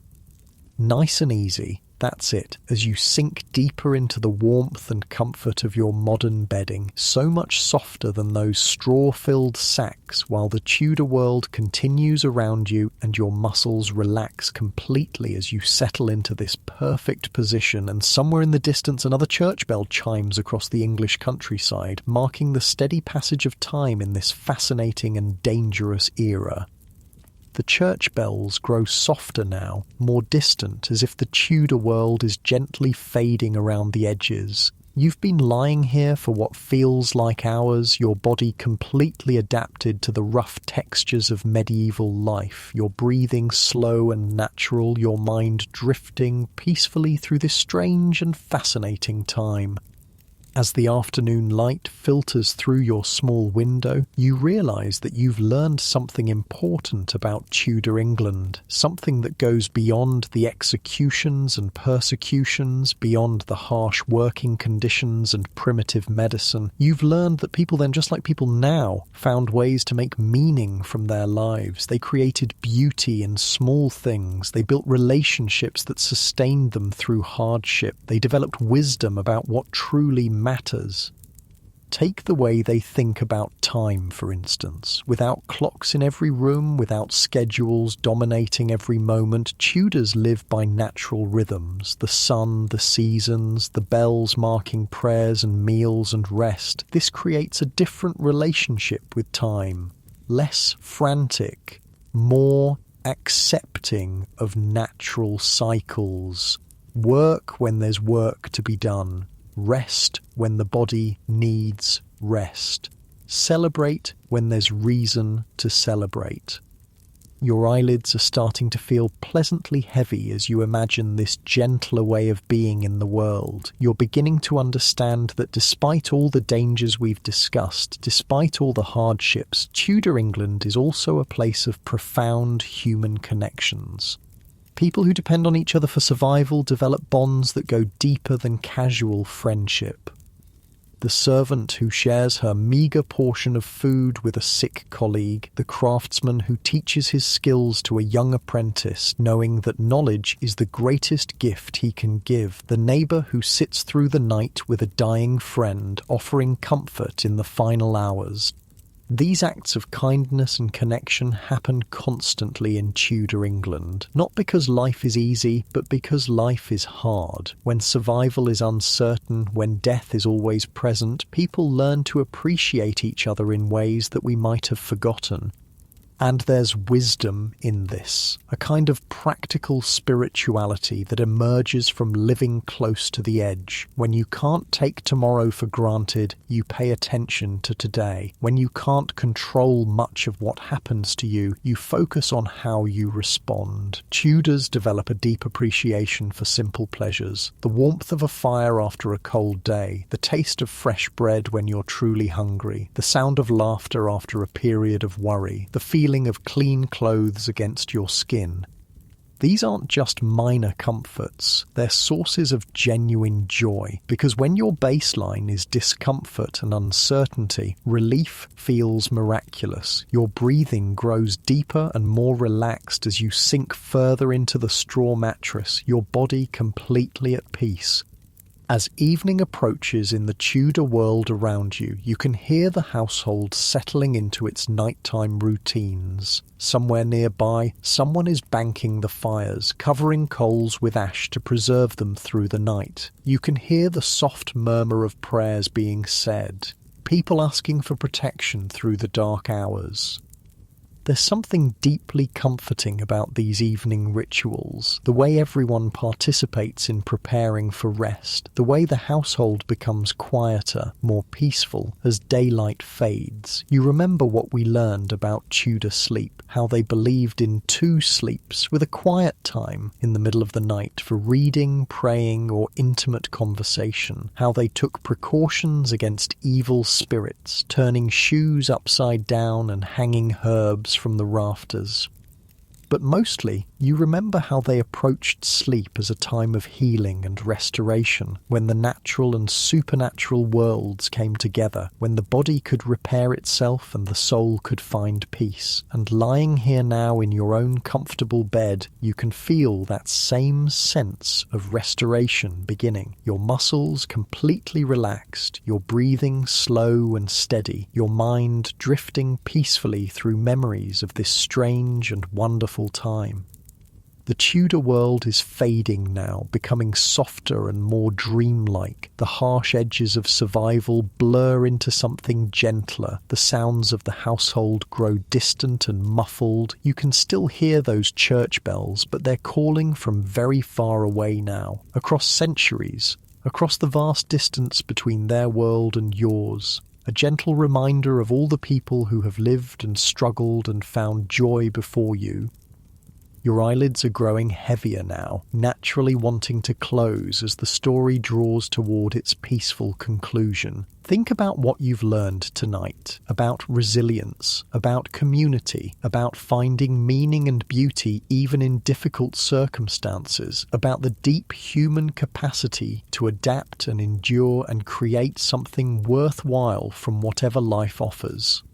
Nice and easy, that's it, as you sink deeper into the warmth and comfort of your modern bedding, so much softer than those straw-filled sacks, while the Tudor world continues around you and your muscles relax completely as you settle into this perfect position, and somewhere in the distance another church bell chimes across the English countryside, marking the steady passage of time in this fascinating and dangerous era. The church bells grow softer now, more distant, as if the Tudor world is gently fading around the edges. You've been lying here for what feels like hours, your body completely adapted to the rough textures of medieval life, your breathing slow and natural, your mind drifting peacefully through this strange and fascinating time. As the afternoon light filters through your small window, you realise that you've learned something important about Tudor England, something that goes beyond the executions and persecutions, beyond the harsh working conditions and primitive medicine. You've learned that people then, just like people now, found ways to make meaning from their lives. They created beauty in small things. They built relationships that sustained them through hardship. They developed wisdom about what truly matters. Take the way they think about time, for instance. Without clocks in every room, without schedules dominating every moment, Tudors live by natural rhythms. The sun, the seasons, the bells marking prayers and meals and rest. This creates a different relationship with time. Less frantic, more accepting of natural cycles. Work when there's work to be done. Rest when the body needs rest. Celebrate when there's reason to celebrate. Your eyelids are starting to feel pleasantly heavy as you imagine this gentler way of being in the world. You're beginning to understand that despite all the dangers we've discussed, despite all the hardships, Tudor England is also a place of profound human connections. People who depend on each other for survival develop bonds that go deeper than casual friendship. The servant who shares her meagre portion of food with a sick colleague, the craftsman who teaches his skills to a young apprentice, knowing that knowledge is the greatest gift he can give, the neighbour who sits through the night with a dying friend, offering comfort in the final hours. These acts of kindness and connection happen constantly in Tudor England, not because life is easy, but because life is hard. When survival is uncertain, when death is always present, people learn to appreciate each other in ways that we might have forgotten. And there's wisdom in this, a kind of practical spirituality that emerges from living close to the edge. When you can't take tomorrow for granted, you pay attention to today. When you can't control much of what happens to you, you focus on how you respond. Tudors develop a deep appreciation for simple pleasures. The warmth of a fire after a cold day, the taste of fresh bread when you're truly hungry, the sound of laughter after a period of worry, the feeling of clean clothes against your skin. These aren't just minor comforts, they're sources of genuine joy, because when your baseline is discomfort and uncertainty, relief feels miraculous. Your breathing grows deeper and more relaxed as you sink further into the straw mattress, your body completely at peace. As evening approaches in the Tudor world around you, you can hear the household settling into its nighttime routines. Somewhere nearby, someone is banking the fires, covering coals with ash to preserve them through the night. You can hear the soft murmur of prayers being said, people asking for protection through the dark hours. There's something deeply comforting about these evening rituals, the way everyone participates in preparing for rest, the way the household becomes quieter, more peaceful as daylight fades. You remember what we learned about Tudor sleep, how they believed in 2 sleeps with a quiet time in the middle of the night for reading, praying, or intimate conversation, how they took precautions against evil spirits, turning shoes upside down and hanging herbs from the rafters. But mostly, you remember how they approached sleep as a time of healing and restoration, when the natural and supernatural worlds came together, when the body could repair itself and the soul could find peace. And lying here now in your own comfortable bed, you can feel that same sense of restoration beginning. Your muscles completely relaxed, your breathing slow and steady, your mind drifting peacefully through memories of this strange and wonderful time. The Tudor world is fading now, becoming softer and more dreamlike. The harsh edges of survival blur into something gentler. The sounds of the household grow distant and muffled. You can still hear those church bells, but they're calling from very far away now, across centuries, across the vast distance between their world and yours. A gentle reminder of all the people who have lived and struggled and found joy before you. Your eyelids are growing heavier now, naturally wanting to close as the story draws toward its peaceful conclusion. Think about what you've learned tonight, about resilience, about community, about finding meaning and beauty even in difficult circumstances, about the deep human capacity to adapt and endure and create something worthwhile from whatever life offers.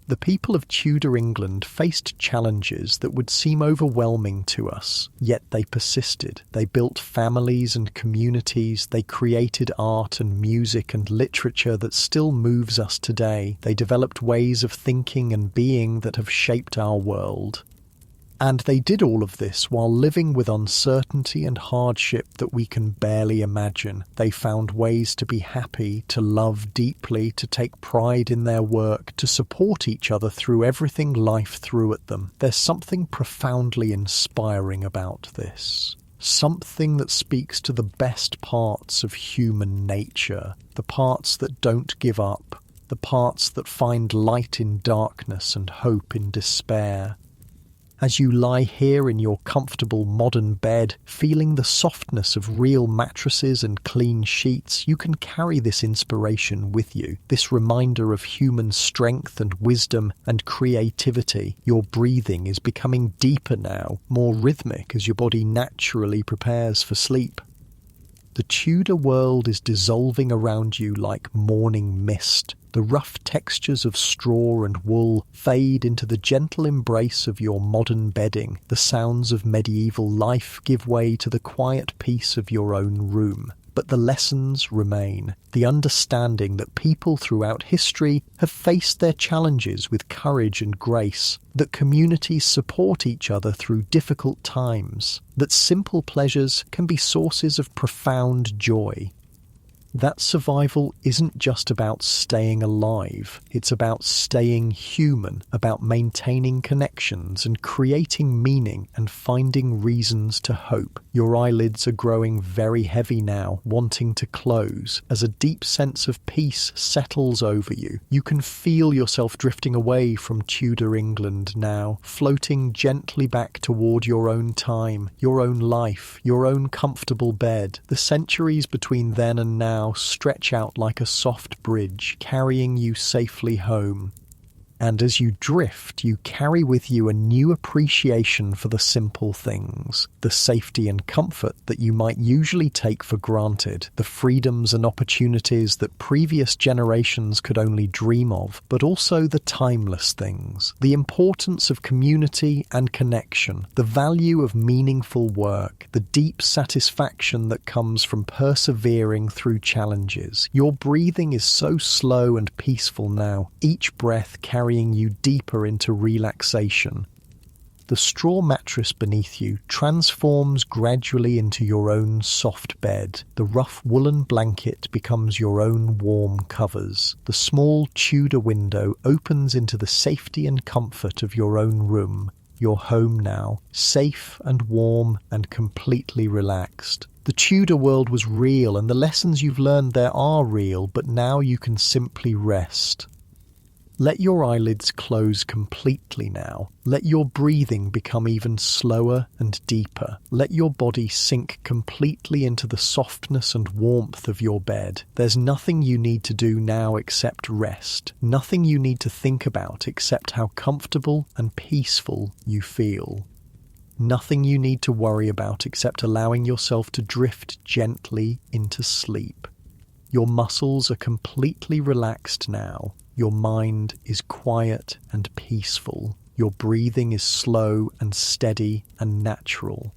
The people of Tudor England faced challenges that would seem overwhelming to us, yet they persisted. They built families and communities, they created art and music and literature that still moves us today. They developed ways of thinking and being that have shaped our world. And they did all of this while living with uncertainty and hardship that we can barely imagine. They found ways to be happy, to love deeply, to take pride in their work, to support each other through everything life threw at them. There's something profoundly inspiring about this. Something that speaks to the best parts of human nature, the parts that don't give up, the parts that find light in darkness and hope in despair. As you lie here in your comfortable modern bed, feeling the softness of real mattresses and clean sheets, you can carry this inspiration with you, this reminder of human strength and wisdom and creativity. Your breathing is becoming deeper now, more rhythmic as your body naturally prepares for sleep. The Tudor world is dissolving around you like morning mist. The rough textures of straw and wool fade into the gentle embrace of your modern bedding. The sounds of medieval life give way to the quiet peace of your own room. But the lessons remain. The understanding that people throughout history have faced their challenges with courage and grace, that communities support each other through difficult times, that simple pleasures can be sources of profound joy. That survival isn't just about staying alive, it's about staying human, about maintaining connections and creating meaning and finding reasons to hope. Your eyelids are growing very heavy now, wanting to close. As a deep sense of peace settles over you, you can feel yourself drifting away from Tudor England now, floating gently back toward your own time, your own life, your own comfortable bed. The centuries between then and now stretch out like a soft bridge, carrying you safely home. And as you drift, you carry with you a new appreciation for the simple things, the safety and comfort that you might usually take for granted, the freedoms and opportunities that previous generations could only dream of, but also the timeless things, the importance of community and connection, the value of meaningful work, the deep satisfaction that comes from persevering through challenges. Your breathing is so slow and peaceful now, each breath carrying you deeper into relaxation. The straw mattress beneath you transforms gradually into your own soft bed. The rough woolen blanket becomes your own warm covers. The small Tudor window opens into the safety and comfort of your own room. Your home now, safe and warm and completely relaxed. The Tudor world was real, and the lessons you've learned there are real, but now you can simply rest. Let your eyelids close completely now. Let your breathing become even slower and deeper. Let your body sink completely into the softness and warmth of your bed. There's nothing you need to do now except rest. Nothing you need to think about except how comfortable and peaceful you feel. Nothing you need to worry about except allowing yourself to drift gently into sleep. Your muscles are completely relaxed now. Your mind is quiet and peaceful. Your breathing is slow and steady and natural.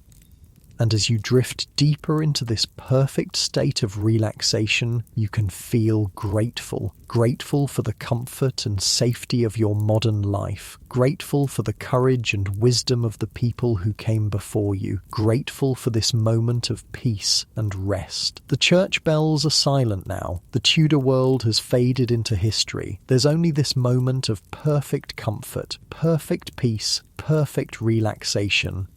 And as you drift deeper into this perfect state of relaxation, you can feel grateful. Grateful for the comfort and safety of your modern life. Grateful for the courage and wisdom of the people who came before you. Grateful for this moment of peace and rest. The church bells are silent now. The Tudor world has faded into history. There's only this moment of perfect comfort, perfect peace, perfect relaxation.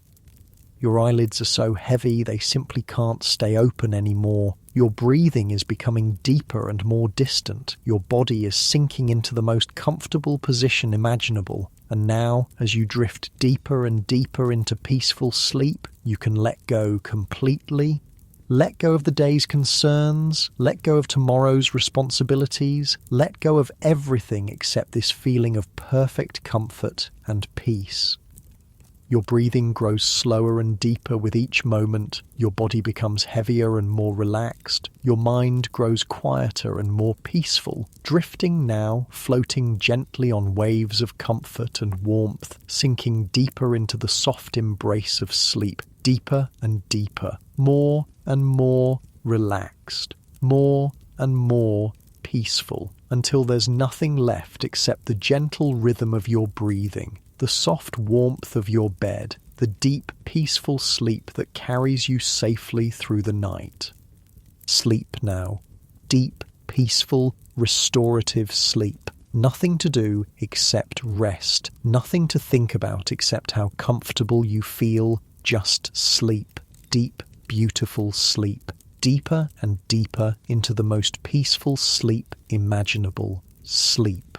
Your eyelids are so heavy they simply can't stay open anymore. Your breathing is becoming deeper and more distant. Your body is sinking into the most comfortable position imaginable. And now, as you drift deeper and deeper into peaceful sleep, you can let go completely. Let go of the day's concerns, let go of tomorrow's responsibilities, let go of everything except this feeling of perfect comfort and peace. Your breathing grows slower and deeper with each moment. Your body becomes heavier and more relaxed. Your mind grows quieter and more peaceful, drifting now, floating gently on waves of comfort and warmth, sinking deeper into the soft embrace of sleep, deeper and deeper, more and more relaxed, more and more peaceful, until there's nothing left except the gentle rhythm of your breathing, the soft warmth of your bed, the deep, peaceful sleep that carries you safely through the night. Sleep now. Deep, peaceful, restorative sleep. Nothing to do except rest. Nothing to think about except how comfortable you feel. Just sleep. Deep, beautiful sleep. Deeper and deeper into the most peaceful sleep imaginable. Sleep.